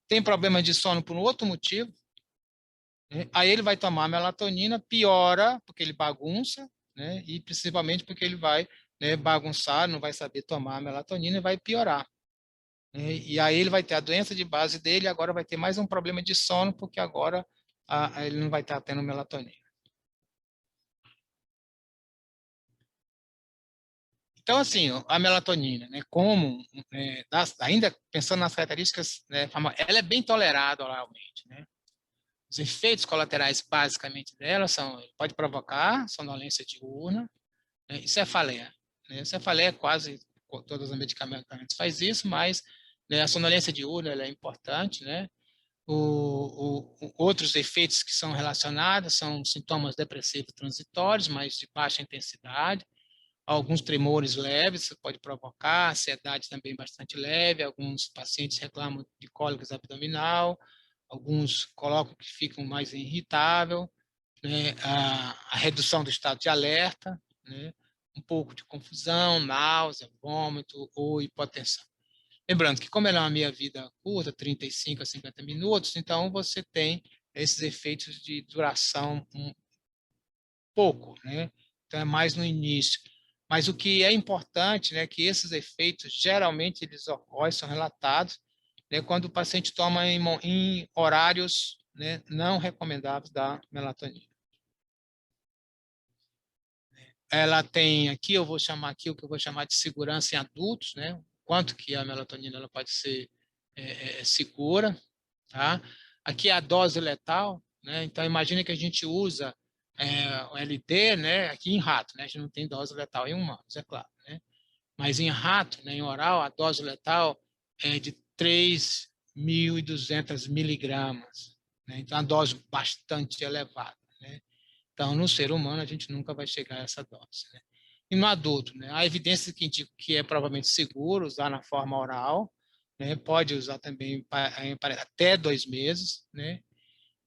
tem problemas de sono por um outro motivo, né? Aí ele vai tomar melatonina, piora, porque ele bagunça, né? E principalmente porque ele vai, né, bagunçar, não vai saber tomar melatonina e vai piorar, né? E aí ele vai ter a doença de base dele, agora vai ter mais um problema de sono, porque agora ele não vai estar tendo melatonina. Então, assim, a melatonina, né, como, ainda pensando nas características, né, ela é bem tolerada oralmente, né? Os efeitos colaterais, basicamente, dela são, pode provocar sonolência diurna, né, e cefaleia. Né? Cefaleia, quase todos os medicamentos faz isso, mas, né, a sonolência diurna ela é importante, né? Outros efeitos que são relacionados são sintomas depressivos transitórios, mas de baixa intensidade, alguns tremores leves, isso pode provocar, ansiedade também bastante leve, alguns pacientes reclamam de cólicas abdominal, alguns colocam que ficam mais irritável, né? A redução do estado de alerta, né? Um pouco de confusão, náusea, vômito ou hipotensão. Lembrando que como ela é uma meia-vida curta, 35 a 50 minutos, então você tem esses efeitos de duração um pouco, né? Então é mais no início. Mas o que é importante, né, que esses efeitos geralmente eles ocorrem, são relatados, né, quando o paciente toma em horários, né, não recomendáveis da melatonina. Ela tem aqui, eu vou chamar aqui o que eu vou chamar de segurança em adultos, né? Quanto que a melatonina ela pode ser segura, tá? Aqui é a dose letal, né? Então imagine que a gente usa o LD, né? Aqui em rato, né? A gente não tem dose letal em humanos, é claro, né? Mas em rato, né, em oral, a dose letal é de 3.200 miligramas, né? Então, a dose bastante elevada, né? Então, no ser humano, a gente nunca vai chegar a essa dose, né? E no adulto, né? Há evidências que indicam que é provavelmente seguro usar na forma oral, né? Pode usar também para até 2 meses, né?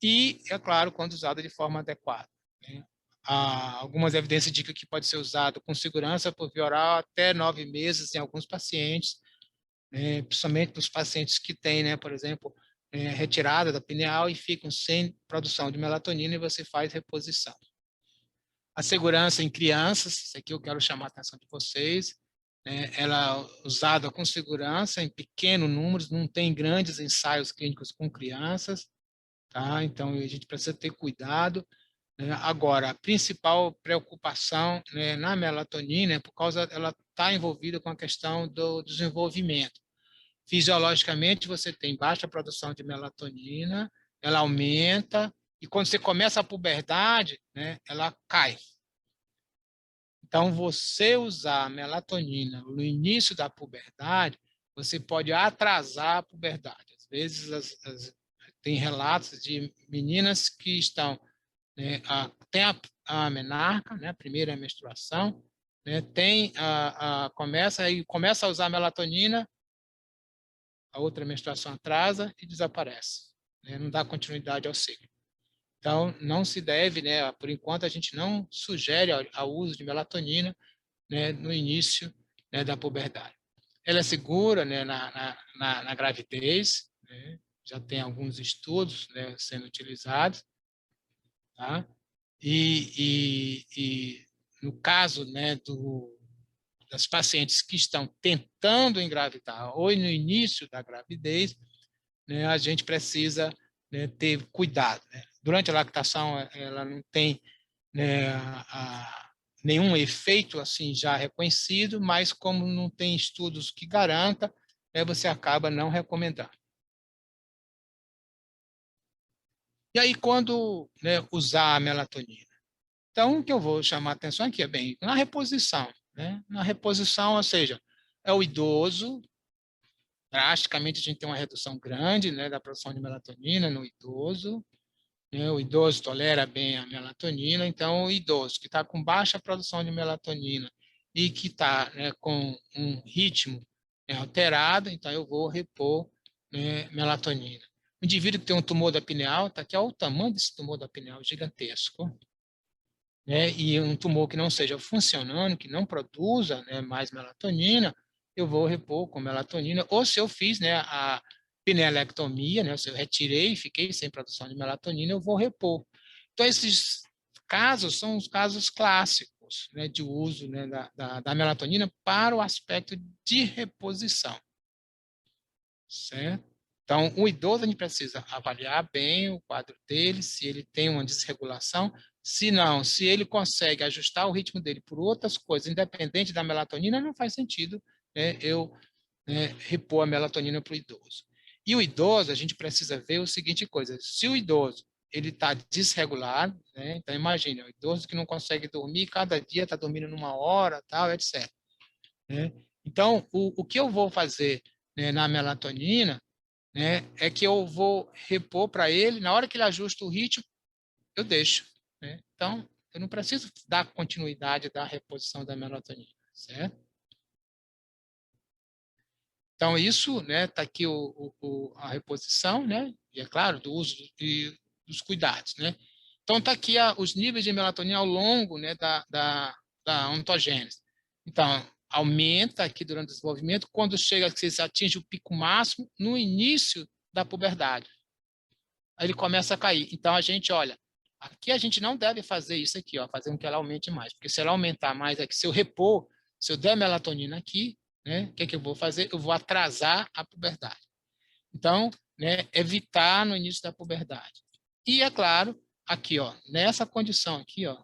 E, é claro, quando usado de forma adequada, né? Algumas evidências indicam que pode ser usado com segurança por via oral até 9 meses em alguns pacientes, né? Principalmente nos pacientes que têm, né, por exemplo, retirada da pineal e ficam sem produção de melatonina e você faz reposição. A segurança em crianças, isso aqui eu quero chamar a atenção de vocês, né? Ela é usada com segurança em pequenos números, não tem grandes ensaios clínicos com crianças, tá? Então a gente precisa ter cuidado, né? Agora, a principal preocupação, né, na melatonina é por causa ela está envolvida com a questão do desenvolvimento. Fisiologicamente, você tem baixa produção de melatonina, ela aumenta, e quando você começa a puberdade, né, ela cai. Então, você usar a melatonina no início da puberdade, você pode atrasar a puberdade. Às vezes, tem relatos de meninas que estão, né, tem a menarca, né, a primeira menstruação, né, começa a usar melatonina, a outra menstruação atrasa e desaparece, né? Não dá continuidade ao ciclo. Então, não se deve, né, por enquanto, a gente não sugere ao uso de melatonina, né, no início, né, da puberdade. Ela é segura, né, na gravidez, né? Já tem alguns estudos, né, sendo utilizados, tá? E no caso, né, das pacientes que estão tentando engravidar ou no início da gravidez, né, a gente precisa, né, ter cuidado, né? Durante a lactação, ela não tem, né, nenhum efeito assim já reconhecido, mas como não tem estudos que garanta, né, você acaba não recomendando. E aí, quando, né, usar a melatonina? Então, o que eu vou chamar a atenção aqui é bem na reposição, né? Na reposição, ou seja, é o idoso, drasticamente a gente tem uma redução grande, né, da produção de melatonina no idoso, né? O idoso tolera bem a melatonina, então o idoso que está com baixa produção de melatonina e que está, né, com um ritmo, né, alterado, então eu vou repor, né, melatonina. O indivíduo que tem um tumor da pineal, tá aqui, olha o tamanho desse tumor da pineal, gigantesco, né, e um tumor que não seja funcionando, que não produza, né, mais melatonina, eu vou repor com melatonina, ou se eu fiz, né, a pinealectomia, né, se eu retirei e fiquei sem produção de melatonina, eu vou repor. Então, esses casos são os casos clássicos, né, de uso, né, da melatonina para o aspecto de reposição, certo? Então, o idoso, a gente precisa avaliar bem o quadro dele, se ele tem uma desregulação. Se não, se ele consegue ajustar o ritmo dele por outras coisas, independente da melatonina, não faz sentido, né, eu, né, repor a melatonina para o idoso. E o idoso, a gente precisa ver o seguinte coisa, se o idoso ele está desregulado, né, então imagine, o idoso que não consegue dormir, cada dia está dormindo numa hora, tal, etc. Né? Então, o que eu vou fazer, né, na melatonina, né, é que eu vou repor para ele, na hora que ele ajusta o ritmo, eu deixo, né? Então, eu não preciso dar continuidade da reposição da melatonina, certo? Então, isso, né, está aqui a reposição, né, e é claro, do uso e dos cuidados, né? Então, está aqui os níveis de melatonina ao longo, né, da ontogênese. Então, aumenta aqui durante o desenvolvimento, quando chega, que você atinge o pico máximo no início da puberdade. Aí ele começa a cair. Então, a gente, olha, aqui a gente não deve fazer isso aqui, ó, fazer com que ela aumente mais, porque se ela aumentar mais aqui, se eu repor, se eu der melatonina aqui, né, o que é que eu vou fazer? Eu vou atrasar a puberdade. Então, né, evitar no início da puberdade. E, é claro, aqui, ó, nessa condição aqui, ó,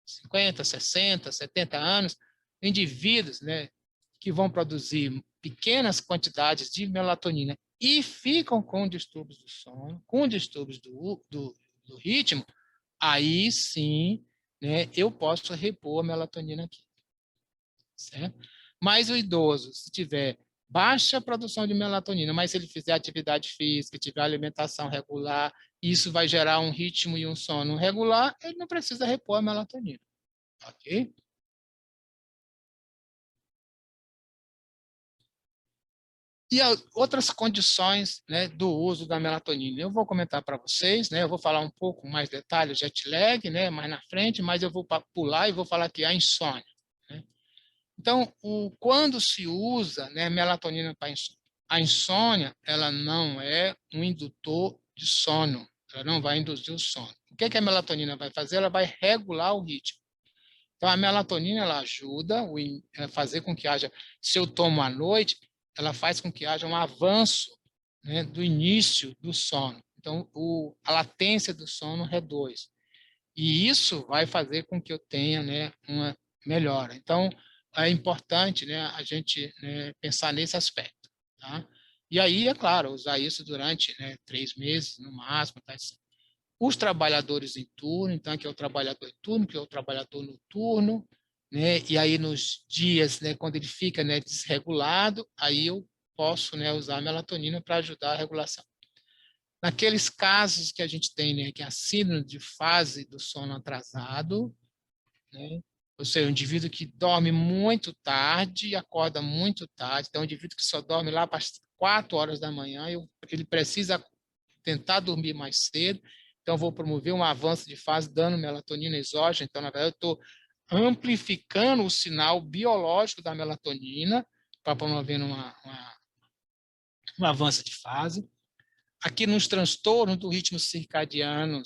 50, 60, 70 anos, indivíduos, né, que vão produzir pequenas quantidades de melatonina e ficam com distúrbios do sono, com distúrbios do ritmo, aí sim, né, eu posso repor a melatonina aqui. Certo? Mas o idoso, se tiver baixa produção de melatonina, mas se ele fizer atividade física, tiver alimentação regular, isso vai gerar um ritmo e um sono regular, ele não precisa repor a melatonina. Ok? E outras condições, né, do uso da melatonina. Eu vou comentar para vocês, né, eu vou falar um pouco mais detalhes, jet lag, né, mais na frente, mas eu vou pular e vou falar aqui a insônia. Né? Então, quando se usa, né, melatonina para insônia, a insônia ela não é um indutor de sono, ela não vai induzir o sono. O que a melatonina vai fazer? Ela vai regular o ritmo. Então, a melatonina ela ajuda a fazer com que haja, se eu tomo à noite, ela faz com que haja um avanço, né, do início do sono. Então, a latência do sono reduz. E isso vai fazer com que eu tenha, né, uma melhora. Então, é importante, né, a gente, né, pensar nesse aspecto. Tá? E aí, é claro, usar isso durante, né, 3 meses no máximo. Tá? Os trabalhadores em turno, então, que é o trabalhador em turno, que é o trabalhador noturno, né? E aí nos dias, né, quando ele fica, né, desregulado, aí eu posso, né, usar a melatonina para ajudar a regulação. Naqueles casos que a gente tem, né, que é a síndrome de fase do sono atrasado, né, ou seja, um indivíduo que dorme muito tarde e acorda muito tarde. Então, um indivíduo que só dorme lá para as 4 horas da manhã, ele precisa tentar dormir mais cedo. Então, vou promover um avanço de fase dando melatonina exógena. Então, na verdade, eu estou amplificando o sinal biológico da melatonina para promover um avanço de fase. Aqui nos transtornos do ritmo circadiano,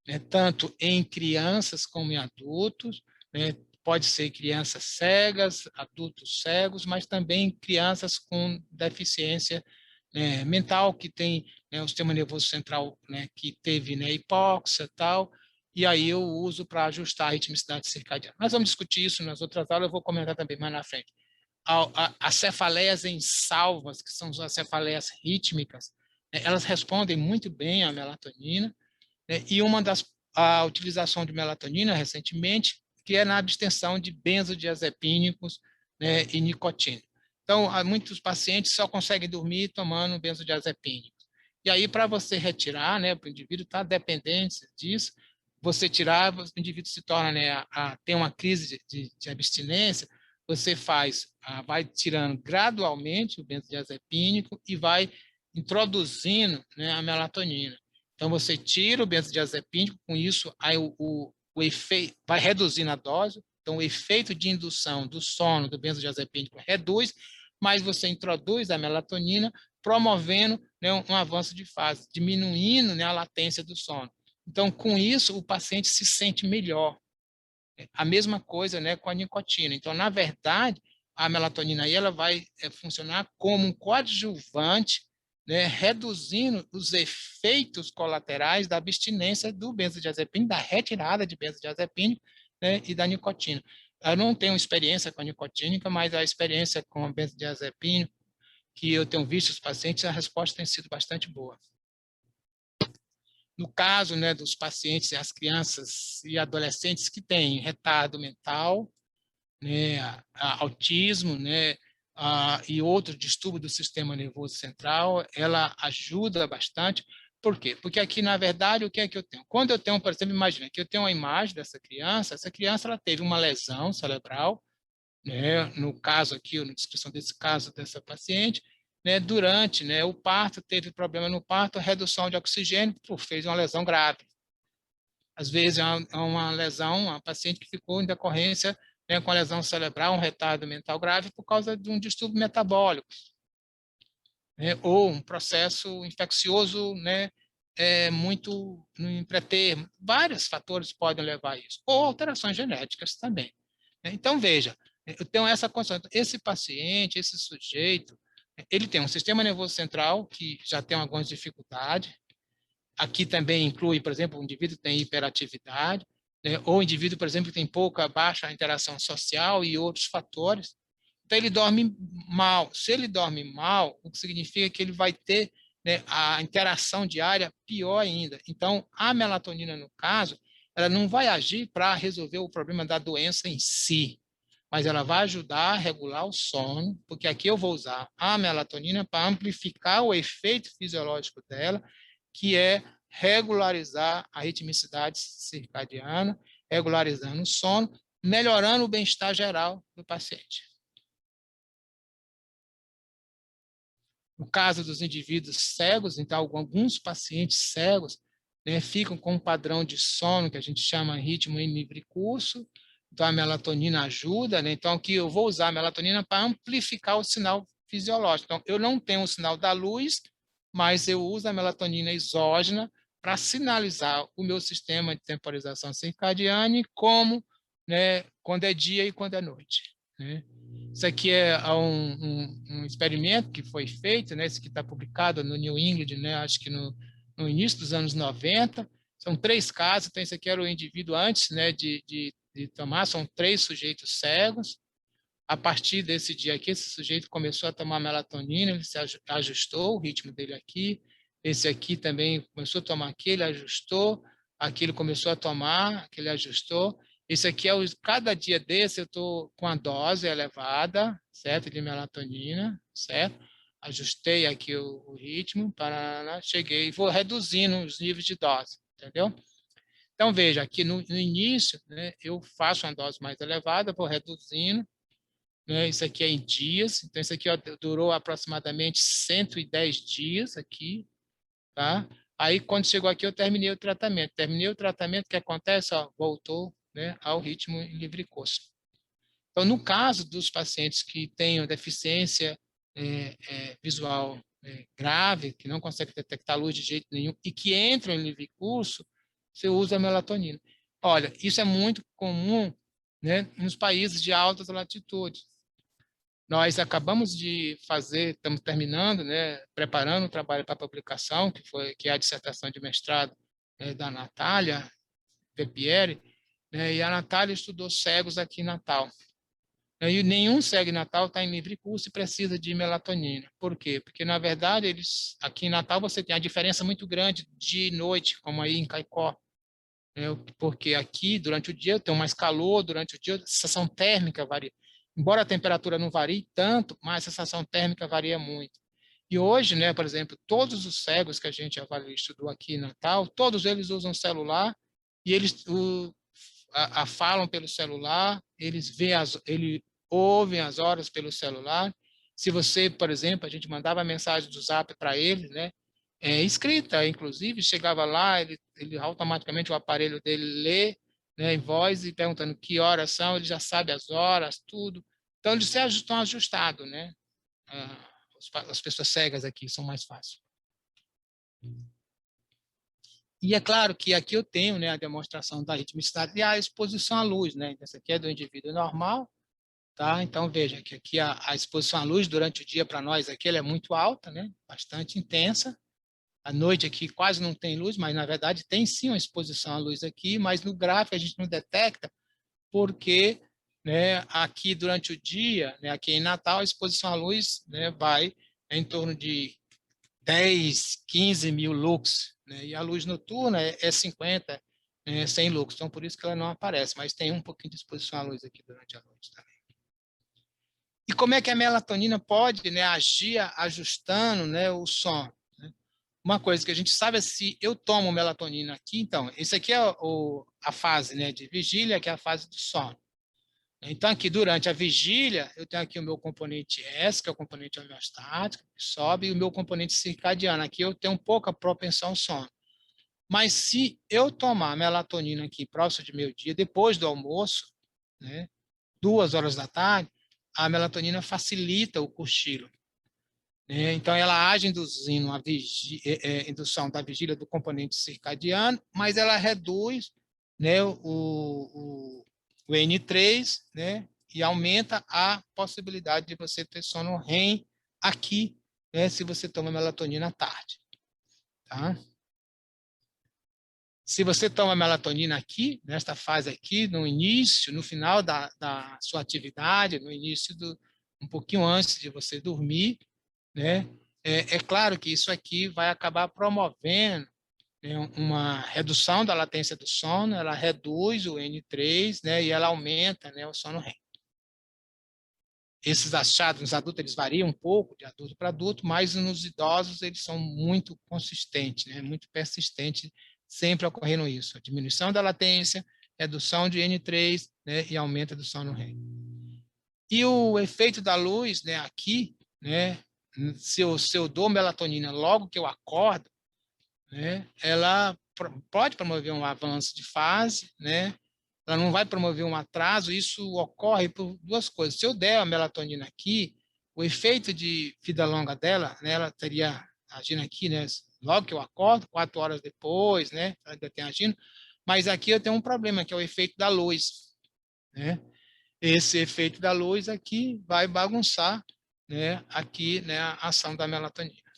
né, tanto em crianças como em adultos, né, pode ser crianças cegas, adultos cegos, mas também crianças com deficiência, né, mental, que tem, né, o sistema nervoso central, né, que teve, né, hipóxia e tal, e aí eu uso para ajustar a ritmicidade circadiana. Nós vamos discutir isso nas outras aulas, eu vou comentar também mais na frente. As cefaleias em salvas, que são as cefaleias rítmicas, né, elas respondem muito bem à melatonina, né, e a utilização de melatonina recentemente, que é na abstenção de benzodiazepínicos, né, e nicotina. Então, muitos pacientes só conseguem dormir tomando benzodiazepínicos. E aí, para você retirar, né, o indivíduo está dependente disso, você tirar, o indivíduo se torna, né, tem uma crise de abstinência, você vai tirando gradualmente o benzodiazepínico e vai introduzindo, né, a melatonina. Então, você tira o benzodiazepínico, com isso, aí o efeito vai reduzindo a dose, então o efeito de indução do sono do benzodiazepínico reduz, mas você introduz a melatonina, promovendo, né, um avanço de fase, diminuindo, né, a latência do sono. Então, com isso, o paciente se sente melhor. A mesma coisa, né, com a nicotina. Então, na verdade, a melatonina aí, ela vai funcionar como um coadjuvante, né, reduzindo os efeitos colaterais da abstinência do benzodiazepínico, da retirada de benzodiazepínico, né, e da nicotina. Eu não tenho experiência com a nicotínica, mas a experiência com a benzodiazepínico, que eu tenho visto os pacientes, a resposta tem sido bastante boa. No caso, né, dos pacientes, as crianças e adolescentes que têm retardo mental, né, autismo, né, e outro distúrbio do sistema nervoso central, ela ajuda bastante. Por quê? Porque aqui, na verdade, o que é que eu tenho? Quando eu tenho, por exemplo, imagina que eu tenho uma imagem dessa criança, essa criança ela teve uma lesão cerebral, né, no caso aqui, na descrição desse caso dessa paciente, né, durante, né, o parto, teve problema no parto, redução de oxigênio, fez uma lesão grave. Às vezes é uma lesão, uma paciente que ficou em decorrência, né, com a lesão cerebral, um retardo mental grave por causa de um distúrbio metabólico, né, ou um processo infeccioso, né, muito no pré-termo. Vários fatores podem levar a isso, ou alterações genéticas também. Então, veja, eu tenho essa condição. Esse paciente, esse sujeito, ele tem um sistema nervoso central que já tem algumas dificuldades. Aqui também inclui, por exemplo, o indivíduo que tem hiperatividade, né, ou o indivíduo, por exemplo, que tem baixa interação social e outros fatores. Então, ele dorme mal. Se ele dorme mal, o que significa que ele vai ter, né, a interação diária pior ainda. Então, a melatonina, no caso, ela não vai agir para resolver o problema da doença em si, mas ela vai ajudar a regular o sono, porque aqui eu vou usar a melatonina para amplificar o efeito fisiológico dela, que é regularizar a ritmicidade circadiana, regularizando o sono, melhorando o bem-estar geral do paciente. No caso dos indivíduos cegos, então, alguns pacientes cegos, né, ficam com um padrão de sono que a gente chama ritmo em livre curso. Então, a melatonina ajuda, né? Então, aqui eu vou usar a melatonina para amplificar o sinal fisiológico. Então, eu não tenho o sinal da luz, mas eu uso a melatonina exógena para sinalizar o meu sistema de temporização circadiana como, né, quando é dia e quando é noite, né? Isso aqui é um experimento que foi feito, né? Esse aqui está publicado no New England, né? Acho que no início dos anos 90. São 3 casos, então esse aqui era o indivíduo antes, né, de tomar, são 3 sujeitos cegos. A partir desse dia aqui, esse sujeito começou a tomar melatonina, ele se ajustou o ritmo dele aqui. Esse aqui também começou a tomar aqui, ele ajustou. Aqui ele começou a tomar, aqui ele ajustou. Esse aqui cada dia desse eu estou com a dose elevada, certo? De melatonina, certo? Ajustei aqui o ritmo, cheguei, vou reduzindo os níveis de dose, entendeu? Então, veja, aqui no início, né, eu faço uma dose mais elevada, vou reduzindo, né, isso aqui é em dias, então isso aqui ó, durou aproximadamente 110 dias aqui, tá? Aí, quando chegou aqui, eu terminei o tratamento. Terminei o tratamento, o que acontece? Ó, voltou, né, ao ritmo em livre curso. Então, no caso dos pacientes que tenham deficiência visual grave, que não conseguem detectar luz de jeito nenhum e que entram em livre curso, você usa a melatonina. Olha, isso é muito comum, né, nos países de altas latitudes. Nós acabamos de fazer, estamos terminando, né, preparando o trabalho para publicação, que é a dissertação de mestrado da Natália Pepieri, né, e a Natália estudou cegos aqui em Natal. E nenhum cego em Natal está em livre curso e precisa de melatonina. Por quê? Porque, na verdade, aqui em Natal você tem a diferença muito grande de noite, como aí em Caicó. Porque aqui, durante o dia, tem mais calor, durante o dia, a sensação térmica varia. Embora a temperatura não varie tanto, mas a sensação térmica varia muito. E hoje, né, por exemplo, todos os cegos que a gente avaliou, estudou aqui em Natal, todos eles usam celular e eles falam pelo celular, eles ouvem as horas pelo celular. Se você, por exemplo, a gente mandava mensagem do Zap para eles, né, escrita, inclusive, chegava lá, ele automaticamente, o aparelho dele lê, né, em voz e perguntando que horas são, ele já sabe as horas, tudo. Então, eles estão ajustados, né? As pessoas cegas aqui são mais fáceis. E é claro que aqui eu tenho, né, a demonstração da ritmicidade e a exposição à luz, né? Essa aqui é do indivíduo normal, tá? Então, veja que aqui a exposição à luz durante o dia para nós aqui ela é muito alta, né? Bastante intensa. À noite aqui quase não tem luz, mas na verdade tem sim uma exposição à luz aqui, mas no gráfico a gente não detecta porque, né, aqui durante o dia, né, aqui em Natal, a exposição à luz, né, vai em torno de 10, 15 mil lux, né, e a luz noturna é 50, 100 lux, então por isso que ela não aparece, mas tem um pouquinho de exposição à luz aqui durante a noite também. E como é que a melatonina pode, né, agir ajustando, né, o sono? Uma coisa que a gente sabe é se eu tomo melatonina aqui, então, esse aqui é a fase, né, de vigília, que é a fase do sono. Então, aqui, durante a vigília, eu tenho aqui o meu componente S, que é o componente homeostático, que sobe, e o meu componente circadiano. Aqui eu tenho pouca propensão ao sono. Mas se eu tomar melatonina aqui próximo de meio-dia, depois do almoço, né, 2 horas da tarde, a melatonina facilita o cochilo. Então, ela age induzindo a indução da vigília do componente circadiano, mas ela reduz, né, o N3, né, e aumenta a possibilidade de você ter sono REM aqui, né, se você toma melatonina à tarde. Tá? Se você toma melatonina aqui, nesta fase aqui, no início, no final da sua atividade, no início um pouquinho antes de você dormir, né? É claro que isso aqui vai acabar promovendo, né, uma redução da latência do sono, ela reduz o N3, né, e ela aumenta, né, o sono REM. Esses achados nos adultos eles variam um pouco de adulto para adulto, mas nos idosos eles são muito consistentes, né, muito persistentes, sempre ocorrendo isso. A diminuição da latência, redução de N3, né, e aumento do sono REM. E o efeito da luz, né, aqui, né, se eu dou melatonina logo que eu acordo, né, ela pode promover um avanço de fase, né, ela não vai promover um atraso, isso ocorre por duas coisas. Se eu der a melatonina aqui, o efeito de vida longa dela, né, ela teria agindo aqui, né, logo que eu acordo, 4 horas depois, né, ainda tem agindo, mas aqui eu tenho um problema, que é o efeito da luz, né. Esse efeito da luz aqui vai bagunçar, né, aqui, né, a ação da melatonina.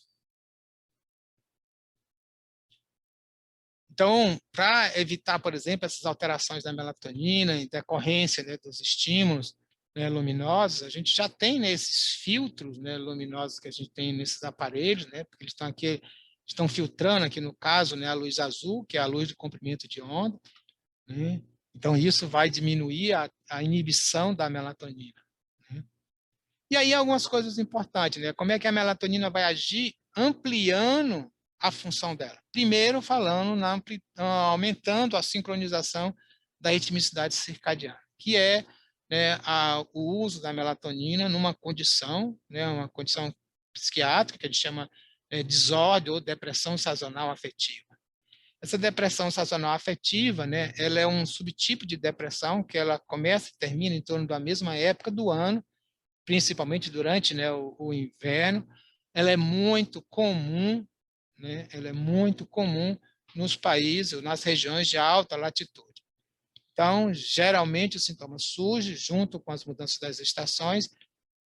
Então, para evitar, por exemplo, essas alterações da melatonina em decorrência, né, dos estímulos, né, luminosos, a gente já tem nesses filtros, né, luminosos que a gente tem nesses aparelhos, né, porque eles estão filtrando aqui no caso, né, a luz azul, que é a luz do comprimento de onda, né? Então isso vai diminuir a inibição da melatonina, né? E aí algumas coisas importantes, né? Como é que a melatonina vai agir ampliando a função dela? Primeiro, falando aumentando a sincronização da ritmicidade circadiana, que é, né, o uso da melatonina numa condição, né, uma condição psiquiátrica que a gente chama desordem ou depressão sazonal afetiva. Essa depressão sazonal afetiva, né, ela é um subtipo de depressão que ela começa e termina em torno da mesma época do ano, principalmente durante, né, o inverno. Ela é muito comum, né, ela é muito comum nos países, nas regiões de alta latitude. Então, geralmente, os sintomas surgem junto com as mudanças das estações,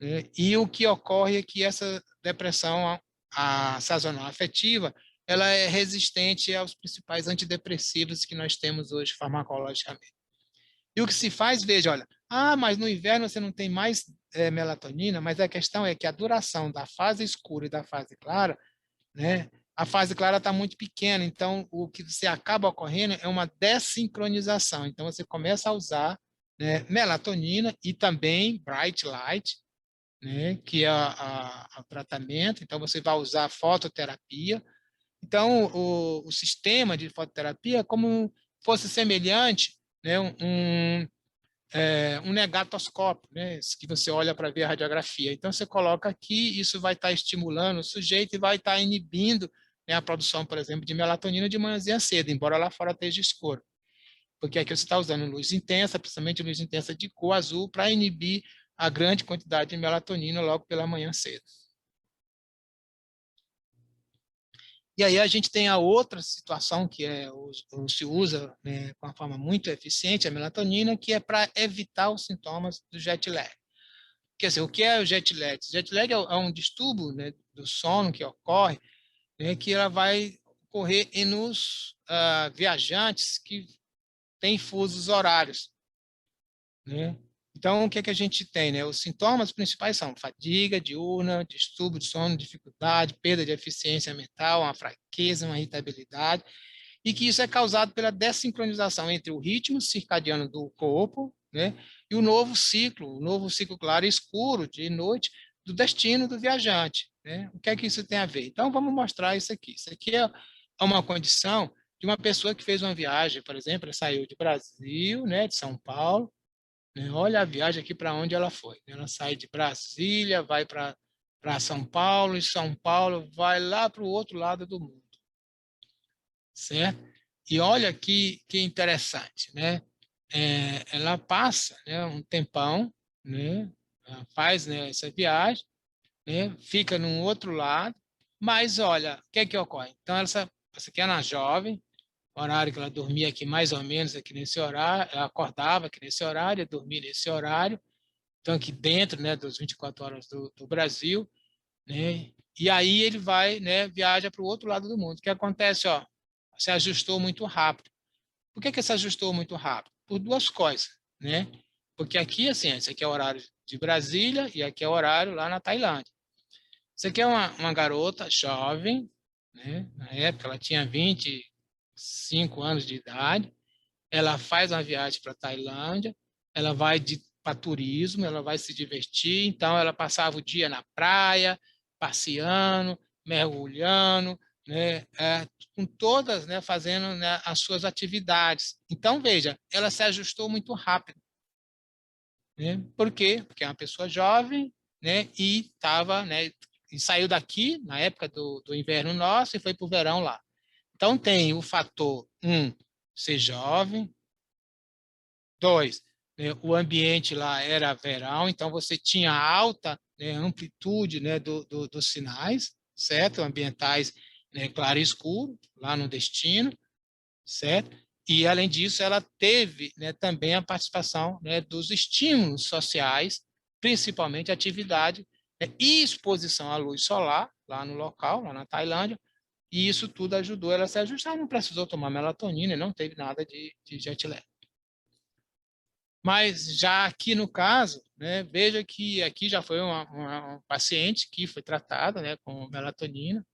né, e o que ocorre é que essa depressão a sazonal afetiva, ela é resistente aos principais antidepressivos que nós temos hoje farmacologicamente. E o que se faz, veja, olha, mas no inverno você não tem mais melatonina, mas a questão é que a duração da fase escura e da fase clara, né, a fase clara está muito pequena, então o que você acaba ocorrendo é uma dessincronização. Então você começa a usar, né, melatonina e também bright light, né, que é o tratamento. Então você vai usar fototerapia. Então o sistema de fototerapia é como fosse semelhante, né, um negatoscópio, né, que você olha para ver a radiografia. Então, você coloca aqui, isso vai estar estimulando o sujeito e vai estar inibindo, né, a produção, por exemplo, de melatonina de manhãzinha cedo, embora lá fora esteja escuro. Porque aqui você está usando luz intensa, principalmente luz intensa de cor azul, para inibir a grande quantidade de melatonina logo pela manhã cedo. E aí a gente tem a outra situação que se usa, né, com uma forma muito eficiente a melatonina, que é para evitar os sintomas do jet lag. Quer dizer, o que é o jet lag? O jet lag é um distúrbio, né, do sono que ocorre, né, que ela vai ocorrer nos viajantes que têm fusos horários, né? Então, o que é que a gente tem, né? Os sintomas principais são fadiga diurna, distúrbio de sono, dificuldade, perda de eficiência mental, uma fraqueza, uma irritabilidade, e que isso é causado pela dessincronização entre o ritmo circadiano do corpo, né, e o novo ciclo claro e escuro de noite do destino do viajante, né? O que é que isso tem a ver? Então, vamos mostrar isso aqui. Isso aqui é uma condição de uma pessoa que fez uma viagem, por exemplo, ela saiu de Brasil, né, de São Paulo, né? Olha a viagem aqui para onde ela foi. Ela sai de Brasília, vai para São Paulo, e São Paulo vai lá para o outro lado do mundo. Certo? E olha que interessante, né? Ela passa, né, um tempão, né, faz, né, essa viagem, né, fica num outro lado, mas olha, o que é que ocorre? Então, essa aqui era jovem, horário que ela dormia aqui mais ou menos aqui nesse horário, ela acordava aqui nesse horário, ia dormir nesse horário, então aqui dentro, né, das 24 horas do Brasil, né, e aí ele vai, né, viaja para o outro lado do mundo. O que acontece, ó, se ajustou muito rápido. Por que se ajustou muito rápido? Por duas coisas, né? Porque aqui, assim, esse aqui é o horário de Brasília e aqui é o horário lá na Tailândia. Isso aqui é uma garota jovem, né? Na época ela tinha 25 anos de idade, ela faz uma viagem para a Tailândia, ela vai para turismo, ela vai se divertir, então ela passava o dia na praia, passeando, mergulhando, né, com todas, né, fazendo, né, as suas atividades. Então, veja, ela se ajustou muito rápido. Né? Por quê? Porque é uma pessoa jovem, né, e estava, né, e saiu daqui na época do inverno nosso e foi para o verão lá. Então, tem o fator, ser jovem. 2, né, o ambiente lá era verão, então você tinha alta, né, amplitude, né, dos sinais, certo? Ambientais, né, claro e escuro, lá no destino, certo? E, além disso, ela teve, né, também a participação, né, dos estímulos sociais, principalmente atividade, né, e exposição à luz solar, lá no local, lá na Tailândia, e isso tudo ajudou ela a se ajustar, não precisou tomar melatonina, não teve nada de jet lag. Mas já aqui no caso, né, veja que aqui já foi um paciente que foi tratado, né, com melatonina.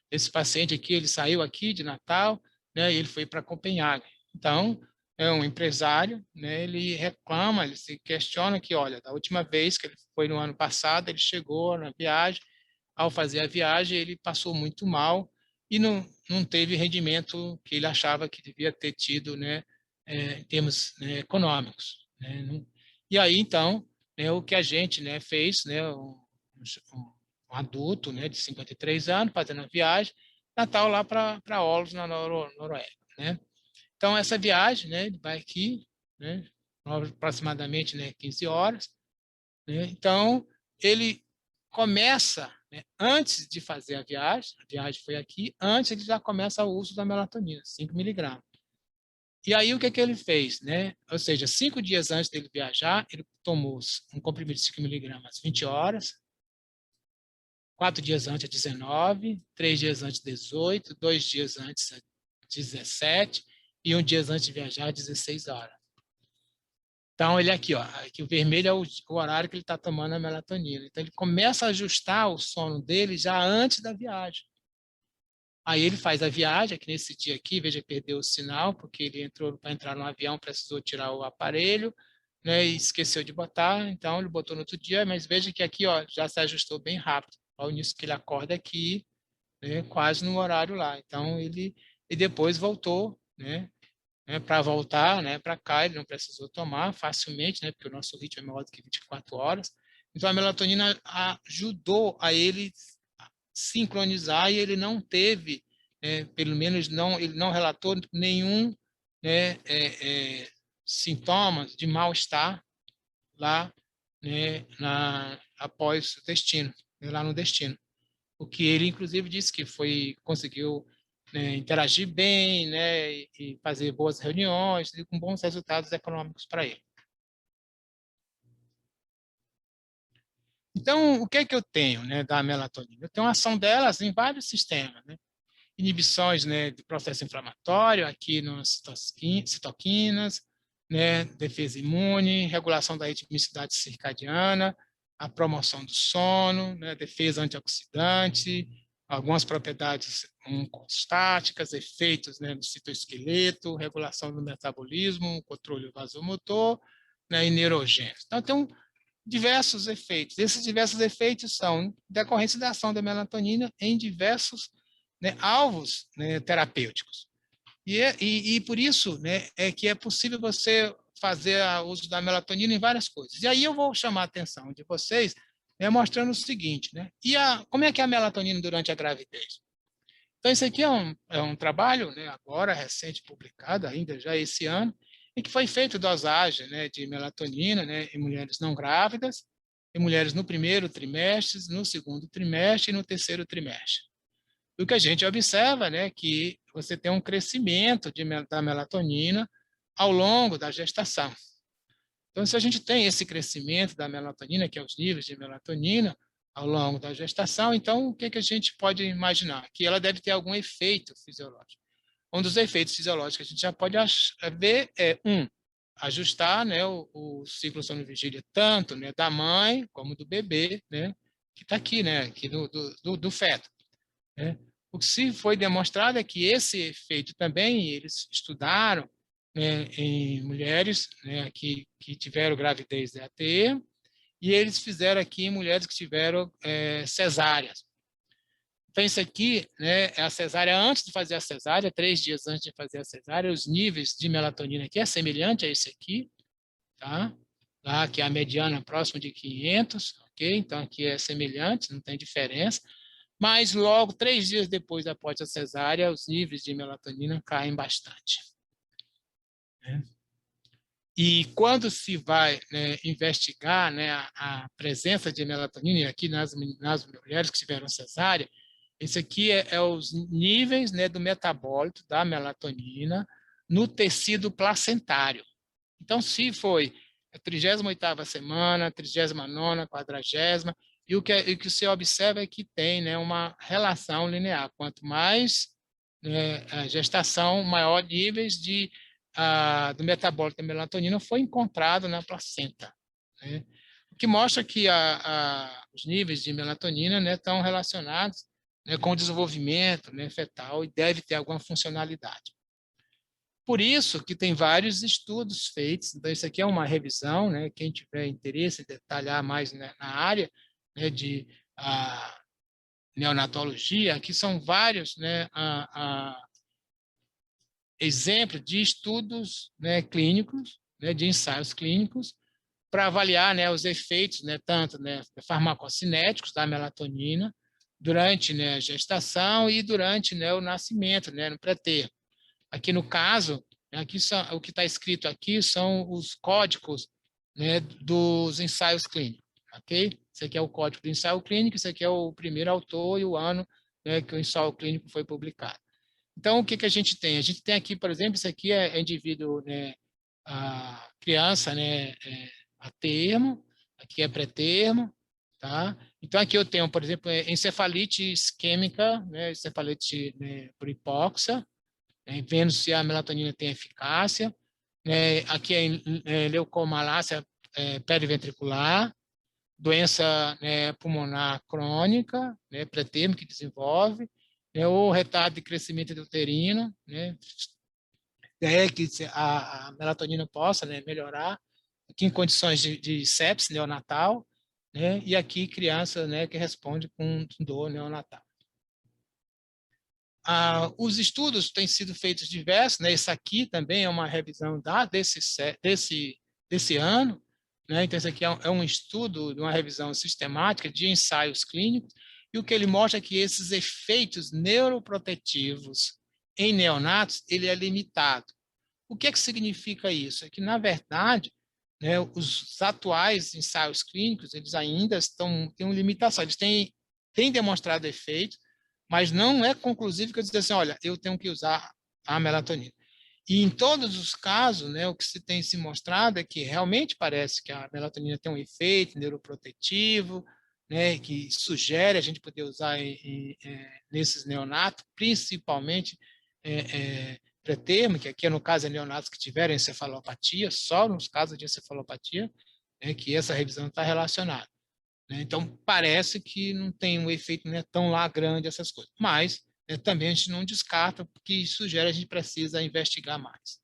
Esse paciente aqui, ele saiu aqui de Natal, né, e ele foi para Copenhague. Então, é um empresário, né, ele reclama, ele se questiona que, olha, da última vez que ele foi no ano passado, ele chegou na viagem, ao fazer a viagem, ele passou muito mal, e não teve rendimento que ele achava que devia ter tido, né, em termos, né, econômicos, né? E aí, então, né, o que a gente, né, fez, né, um adulto, né, de 53 anos, fazendo a viagem, Natal lá para Oslo, na Noruega, né? Então, essa viagem, né, ele vai aqui, né, aproximadamente, né, 15 horas, né? Então, ele começa, né, antes de fazer a viagem foi aqui, antes ele já começa o uso da melatonina, 5 miligramas. E aí, o que ele fez, né? Ou seja, 5 dias antes dele viajar, ele tomou um comprimido de 5 miligramas às 20 horas, 4 dias antes, 19, 3 dias antes, 18, 2 dias antes, 17, e 1 dia antes de viajar, 16 horas. Então, ele aqui, ó, aqui o vermelho é o horário que ele está tomando a melatonina. Então, ele começa a ajustar o sono dele já antes da viagem. Aí ele faz a viagem, aqui nesse dia aqui, veja, perdeu o sinal, porque ele entrou para entrar no avião, precisou tirar o aparelho, né, e esqueceu de botar, então ele botou no outro dia, mas veja que aqui, ó, já se ajustou bem rápido. Ao início que ele acorda aqui, né, quase no horário lá. Então, e depois voltou, né, para voltar, né, para cá, ele não precisou tomar facilmente, né, porque o nosso ritmo é maior do que 24 horas. Então, a melatonina ajudou a ele sincronizar e ele não teve, pelo menos ele não relatou nenhum, né, sintomas de mal-estar lá, né, após o destino, lá no destino. O que ele, inclusive, disse que conseguiu, né, interagir bem, né, e fazer boas reuniões e com bons resultados econômicos para ele. Então, o que é que eu tenho, né, da melatonina? Eu tenho a ação delas em vários sistemas, né? Inibições, né, do processo inflamatório, aqui nas citoquinas, né, defesa imune, regulação da ritmicidade circadiana, a promoção do sono, né, defesa antioxidante, algumas propriedades oncoestáticas, efeitos, né, no citoesqueleto, regulação do metabolismo, controle vasomotor, né, e neurogênios. Então, tem diversos efeitos. Esses diversos efeitos são decorrência da ação da melatonina em diversos, né, alvos, né, terapêuticos. E por isso, né, é que é possível você fazer o uso da melatonina em várias coisas. E aí eu vou chamar a atenção de vocês, né, mostrando o seguinte, né? Como é que é a melatonina durante a gravidez? Então, esse aqui é um trabalho, né, agora recente, publicado ainda já esse ano, em que foi feita dosagem, né, de melatonina, né, em mulheres não grávidas, em mulheres no primeiro trimestre, no segundo trimestre e no terceiro trimestre. O que a gente observa, né, que você tem um crescimento da melatonina ao longo da gestação. Então, se a gente tem esse crescimento da melatonina, que é os níveis de melatonina, ao longo da gestação, então, o que a gente pode imaginar? Que ela deve ter algum efeito fisiológico. Um dos efeitos fisiológicos que a gente já pode ver é, ajustar, né, o ciclo sono-vigília tanto, né, da mãe como do bebê, né, que está aqui, né, aqui do feto, né. O que se foi demonstrado é que esse efeito também, eles estudaram, né, em mulheres, né, que tiveram gravidez DAT, e eles fizeram aqui em mulheres que tiveram cesáreas. Então, isso aqui, né, é a cesárea antes de fazer a cesárea, 3 dias antes de fazer a cesárea, os níveis de melatonina aqui é semelhante a esse aqui, tá? Lá, que é a mediana próximo de 500, ok? Então, aqui é semelhante, não tem diferença. Mas logo, 3 dias depois após a cesárea, os níveis de melatonina caem bastante. Né? E quando se vai, né, investigar, né, a presença de melatonina, aqui nas mulheres que tiveram cesárea, esse aqui é os níveis, né, do metabólito da melatonina no tecido placentário. Então, se foi a 38ª semana, 39ª, 40ª, e o que você observa é que tem, né, uma relação linear. Quanto mais, né, a gestação, maior níveis do metabólito da melatonina foi encontrado na placenta. Né? O que mostra que os níveis de melatonina, né, estão relacionados, né, com o desenvolvimento, né, fetal e deve ter alguma funcionalidade. Por isso que tem vários estudos feitos, então isso aqui é uma revisão, né, quem tiver interesse em detalhar mais, né, na área, né, neonatologia, aqui são vários, né, exemplos de estudos, né, clínicos, né, de ensaios clínicos, para avaliar, né, os efeitos, né, tanto, né, farmacocinéticos da melatonina durante, né, a gestação e durante, né, o nascimento, né, no pré-termo. Aqui no caso, aqui o que está escrito aqui são os códigos, né, dos ensaios clínicos, ok? Esse aqui é o código do ensaio clínico, esse aqui é o primeiro autor e o ano, né, que o ensaio clínico foi publicado. Então, o que a gente tem? A gente tem aqui, por exemplo, isso aqui é indivíduo, né, a criança, né, a termo, aqui é pré-termo, tá? Então, aqui eu tenho, por exemplo, encefalite isquêmica, né, encefalite, né, por hipóxia, né, vendo se a melatonina tem eficácia. Aqui é leucomalácia periventricular, doença, né, pulmonar crônica, né, pré-termo que desenvolve, né, ou retardo de crescimento uterino, né, que a melatonina possa, né, melhorar, aqui em condições de sepsis neonatal, né, e aqui criança, né, que responde com dor neonatal. Os estudos têm sido feitos diversos, né, esse aqui também é uma revisão desse ano, né, então esse aqui é um estudo de uma revisão sistemática de ensaios clínicos, e o que ele mostra é que esses efeitos neuroprotetivos em neonatos, ele é limitado. O que significa isso? É que, na verdade, né, os atuais ensaios clínicos, eles ainda têm uma limitação, eles têm demonstrado efeitos, mas não é conclusivo que eu dizer assim, olha, eu tenho que usar a melatonina. E em todos os casos, né, o que se tem se mostrado é que realmente parece que a melatonina tem um efeito neuroprotetivo, né, que sugere a gente poder usar nesses neonatos, principalmente pré-termo, que aqui no caso é neonatos que tiverem encefalopatia, só nos casos de encefalopatia, né, que essa revisão está relacionada. Né? Então, parece que não tem um efeito, né, tão lá grande essas coisas. Mas, né, também a gente não descarta, porque isso sugere a gente precisa investigar mais.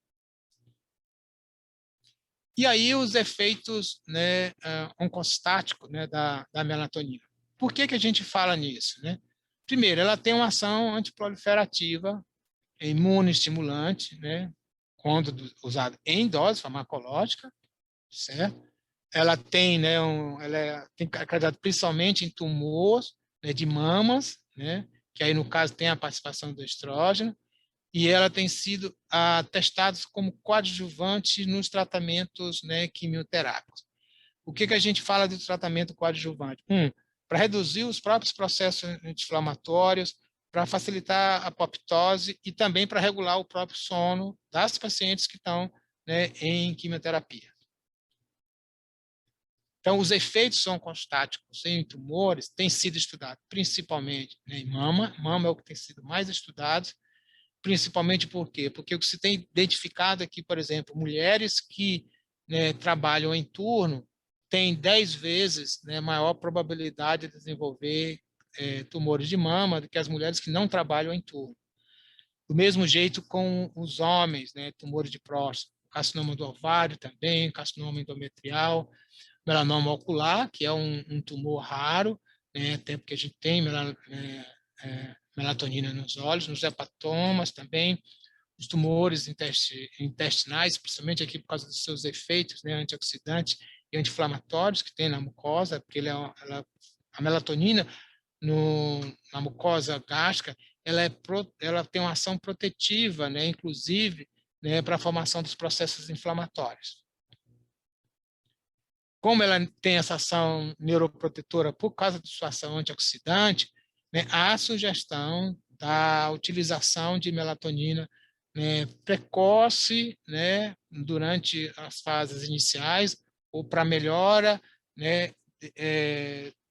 E aí os efeitos, né, oncostáticos, né, da melatonina. Por que a gente fala nisso? Né? Primeiro, ela tem uma ação antiproliferativa, imunoestimulante, né, quando usada em dose farmacológica, certo? Ela tem, né, tem caracterizado principalmente em tumores, né, de mamas, né, que aí no caso tem a participação do estrógeno, e ela tem sido testada como coadjuvante nos tratamentos, né, quimioterápicos. O que a gente fala do tratamento coadjuvante? Para reduzir os próprios processos inflamatórios, para facilitar a apoptose e também para regular o próprio sono das pacientes que estão, né, em quimioterapia. Então, os efeitos oncostáticos em tumores têm sido estudados principalmente, né, em mama. Mama é o que tem sido mais estudado, principalmente por quê? Porque o que se tem identificado aqui, por exemplo, mulheres que, né, trabalham em turno têm 10 vezes, né, maior probabilidade de desenvolver tumores de mama do que as mulheres que não trabalham em turno. Do mesmo jeito com os homens, né, tumores de próstata, carcinoma do ovário também, carcinoma endometrial, melanoma ocular, que é um tumor raro, né, até porque a gente tem melatonina nos olhos, nos hepatomas também, os tumores intestinais, principalmente aqui por causa dos seus efeitos, né, antioxidantes e anti-inflamatórios que tem na mucosa, porque a melatonina na mucosa gástrica, ela tem uma ação protetiva, né, inclusive, né, para a formação dos processos inflamatórios. Como ela tem essa ação neuroprotetora por causa de sua ação antioxidante, né, há a sugestão da utilização de melatonina, né, precoce, né, durante as fases iniciais, ou para melhora, né,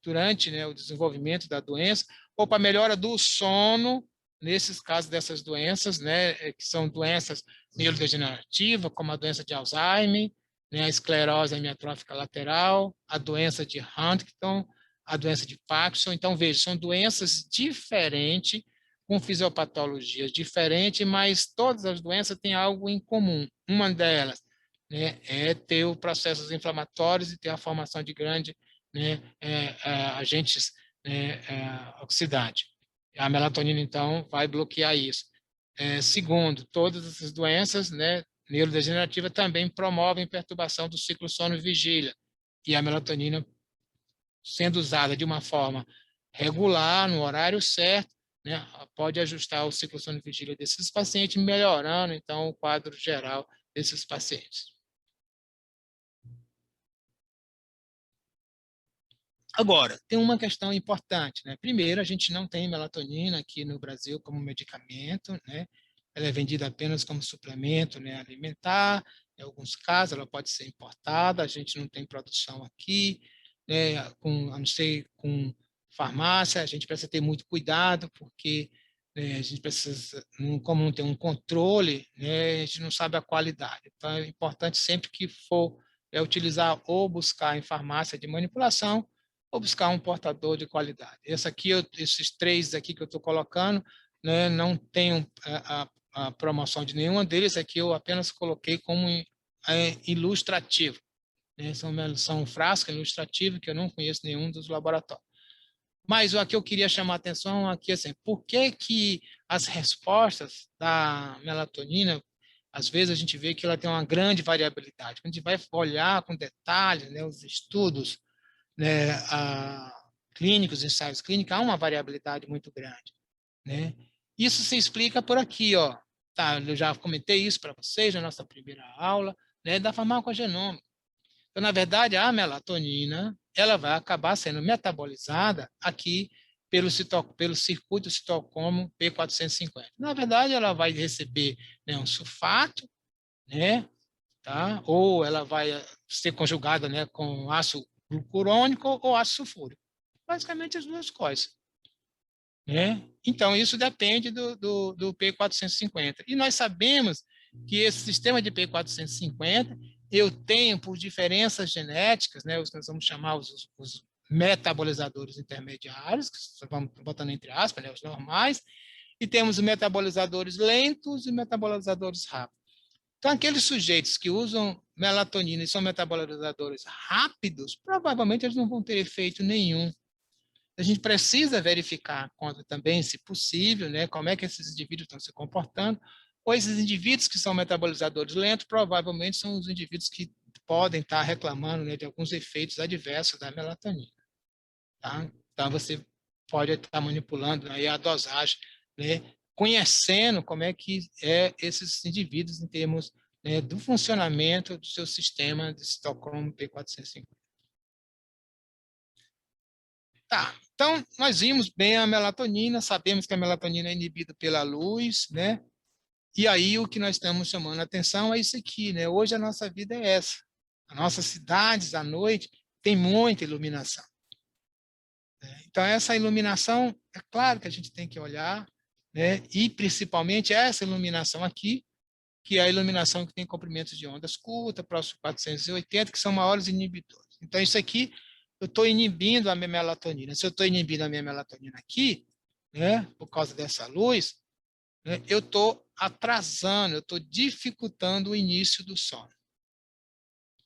durante, né, o desenvolvimento da doença, ou para melhora do sono, nesses casos dessas doenças, né, que são doenças neurodegenerativas, como a doença de Alzheimer, né, a esclerose amiotrófica lateral, a doença de Huntington, a doença de Parkinson. Então, veja, são doenças diferentes, com fisiopatologias diferentes, mas todas as doenças têm algo em comum. Uma delas, né, é ter processos inflamatórios e ter a formação de grandes, né, agentes né, oxidante. A melatonina, então, vai bloquear isso. Segundo, todas essas doenças, né, neurodegenerativas também promovem perturbação do ciclo sono-vigília. E a melatonina, sendo usada de uma forma regular, no horário certo, né, pode ajustar o ciclo sono-vigília desses pacientes, melhorando, então, o quadro geral desses pacientes. Agora, tem uma questão importante, né? Primeiro, a gente não tem melatonina aqui no Brasil como medicamento, né? Ela é vendida apenas como suplemento, né, alimentar. Em alguns casos, ela pode ser importada. A gente não tem produção aqui, né? A não ser com farmácia. A gente precisa ter muito cuidado, porque, né, a gente precisa, como não tem um controle, né, a gente não sabe a qualidade. Então, é importante sempre que for utilizar ou buscar em farmácia de manipulação, ou buscar um portador de qualidade. Esses 3 aqui que eu estou colocando, né, não tenho a promoção de nenhuma deles, aqui eu apenas coloquei como ilustrativo. Né, são frascos ilustrativos que eu não conheço nenhum dos laboratórios. Mas o que eu queria chamar a atenção aqui, assim, por que as respostas da melatonina, às vezes a gente vê que ela tem uma grande variabilidade. Quando a gente vai olhar com detalhes, né, os estudos, né, clínicos, ensaios clínicos, há uma variabilidade muito grande, né? Isso se explica por aqui, ó. Tá, eu já comentei isso para vocês na nossa primeira aula, né, da farmacogenômica. Então, na verdade, a melatonina, ela vai acabar sendo metabolizada aqui pelo circuito citocromo P450. Na verdade, ela vai receber, né, um sulfato, né, tá? Ou ela vai ser conjugada, né, com ácido glucurônico ou ácido sulfúrico. Basicamente as 2 coisas, né? Então, isso depende do P450. E nós sabemos que esse sistema de P450, eu tenho, por diferenças genéticas, né, os que nós vamos chamar os metabolizadores intermediários, que vamos botando entre aspas, né, os normais, e temos os metabolizadores lentos e metabolizadores rápidos. Então, aqueles sujeitos que usam melatonina e são metabolizadores rápidos, provavelmente eles não vão ter efeito nenhum. A gente precisa verificar também, se possível, né, como é que esses indivíduos estão se comportando, ou esses indivíduos que são metabolizadores lentos, provavelmente são os indivíduos que podem estar reclamando, né, de alguns efeitos adversos da melatonina. Tá? Então, você pode estar manipulando aí a dosagem, né, conhecendo como é que esses indivíduos em termos, né, do funcionamento do seu sistema de citocromo P450. Tá, então nós vimos bem a melatonina, sabemos que a melatonina é inibida pela luz, né? E aí o que nós estamos chamando a atenção é isso aqui, né? Hoje a nossa vida é essa. As nossas cidades à noite tem muita iluminação. Então essa iluminação, é claro que a gente tem que olhar, né? E principalmente essa iluminação aqui, que é a iluminação que tem comprimentos de ondas curtas, próximo de 480, que são maiores inibidores. Então isso aqui eu estou inibindo a minha melatonina. Se eu estou inibindo a minha melatonina aqui, né, por causa dessa luz, né, eu estou atrasando, eu estou dificultando o início do sono.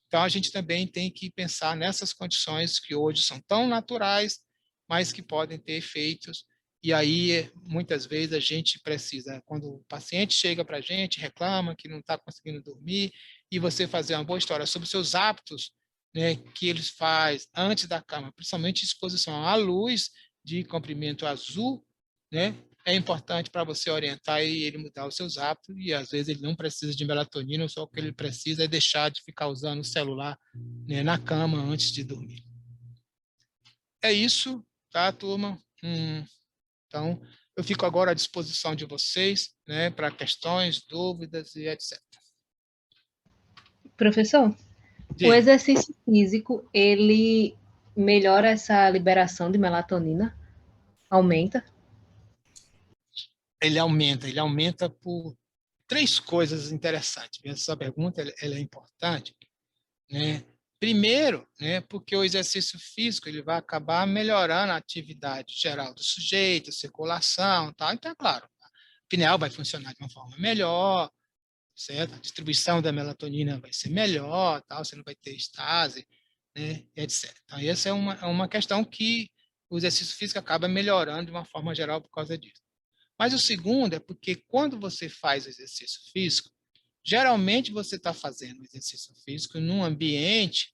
Então, a gente também tem que pensar nessas condições que hoje são tão naturais, mas que podem ter efeitos. E aí, muitas vezes, a gente precisa, quando o paciente chega para a gente, reclama que não está conseguindo dormir, e você fazer uma boa história sobre os seus hábitos, né, que eles fazem antes da cama, principalmente exposição à luz de comprimento azul, né, é importante para você orientar e ele mudar os seus hábitos, e às vezes ele não precisa de melatonina, só o que ele precisa é deixar de ficar usando o celular, né, na cama antes de dormir. É isso, tá, turma? Então, eu fico agora à disposição de vocês, né, para questões, dúvidas e etc. Professor, o exercício físico, ele melhora essa liberação de melatonina? Aumenta? Ele aumenta por 3 coisas interessantes. Essa pergunta ela é importante, né? Primeiro, né, porque o exercício físico ele vai acabar melhorando a atividade geral do sujeito, a circulação, tal. Então, é claro, a pineal vai funcionar de uma forma melhor, certo? A distribuição da melatonina vai ser melhor, tal. Você não vai ter estase, né, etc. Então, essa é uma questão que o exercício físico acaba melhorando de uma forma geral por causa disso. Mas o segundo é porque quando você faz o exercício físico, geralmente você está fazendo o exercício físico num ambiente,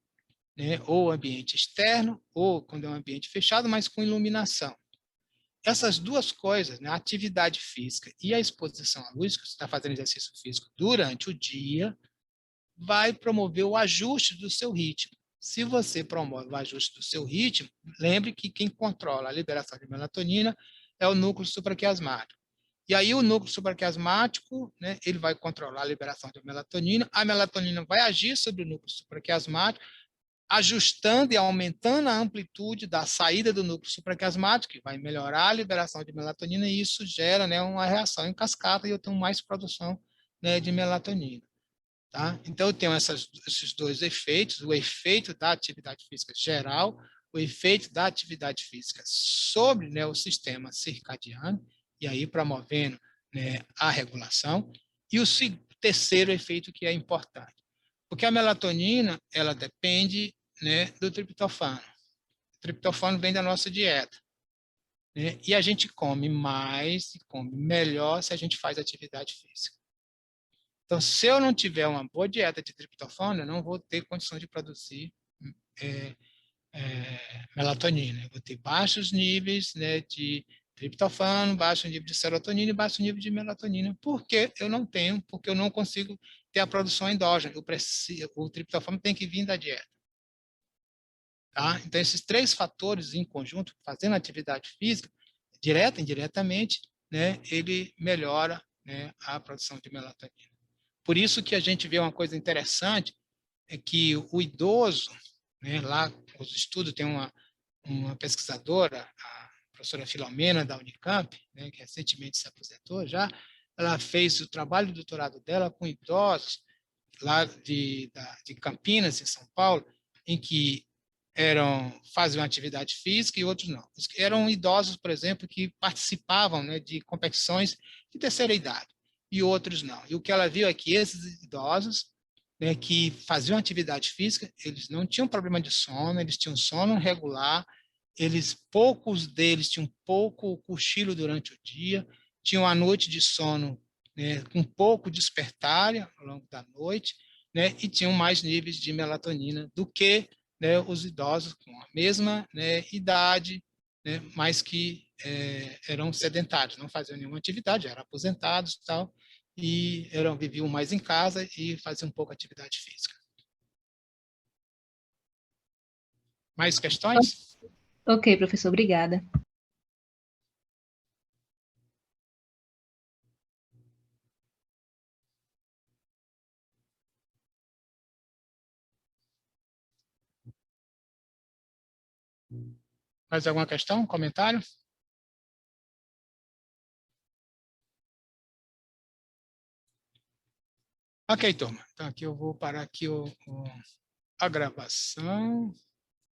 né, ou ambiente externo, ou quando é um ambiente fechado, mas com iluminação. Essas duas coisas, né, a atividade física e a exposição à luz, que você está fazendo exercício físico durante o dia, vai promover o ajuste do seu ritmo. Se você promove o ajuste do seu ritmo, lembre que quem controla a liberação de melatonina é o núcleo supraquiasmático. E aí o núcleo supraquiasmático, né, ele vai controlar a liberação de melatonina, a melatonina vai agir sobre o núcleo supraquiasmático, ajustando e aumentando a amplitude da saída do núcleo supraquiasmático, que vai melhorar a liberação de melatonina, e isso gera, né, uma reação em cascata, e eu tenho mais produção, né, de melatonina. Tá? Então, eu tenho esses dois efeitos, o efeito da atividade física geral, o efeito da atividade física sobre, né, o sistema circadiano, e aí promovendo, né, a regulação, e o terceiro efeito que é importante, porque a melatonina, ela depende, né, do triptofano. O triptofano vem da nossa dieta, né, e a gente come mais e come melhor se a gente faz atividade física. Então, se eu não tiver uma boa dieta de triptofano, eu não vou ter condição de produzir melatonina. Eu vou ter baixos níveis, né, de triptofano, baixo nível de serotonina e baixo nível de melatonina, porque eu não consigo ter a produção endógena. O triptofano tem que vir da dieta. Tá? Então, esses três fatores em conjunto, fazendo atividade física, direta e indiretamente, né, ele melhora, né, a produção de melatonina. Por isso que a gente vê uma coisa interessante, é que o idoso, né, lá os estudos, tem uma pesquisadora, a professora Filomena da Unicamp, né, que recentemente se aposentou já, ela fez o trabalho de doutorado dela com idosos lá de Campinas, em São Paulo, em que faziam atividade física e outros não. Eram idosos, por exemplo, que participavam, né, de competições de terceira idade, e outros não. E o que ela viu é que esses idosos, né, que faziam atividade física, eles não tinham problema de sono, eles tinham sono regular, poucos deles tinham pouco cochilo durante o dia, tinham a noite de sono, né, com pouco despertar ao longo da noite, né, e tinham mais níveis de melatonina do que, né, os idosos com a mesma, né, idade, né, mas que eram sedentários, não faziam nenhuma atividade, eram aposentados e tal, e viviam mais em casa e faziam pouca atividade física. Mais questões? Ok, professor, obrigada. Mais alguma questão, comentário? Ok, turma. Então, aqui eu vou parar aqui a gravação.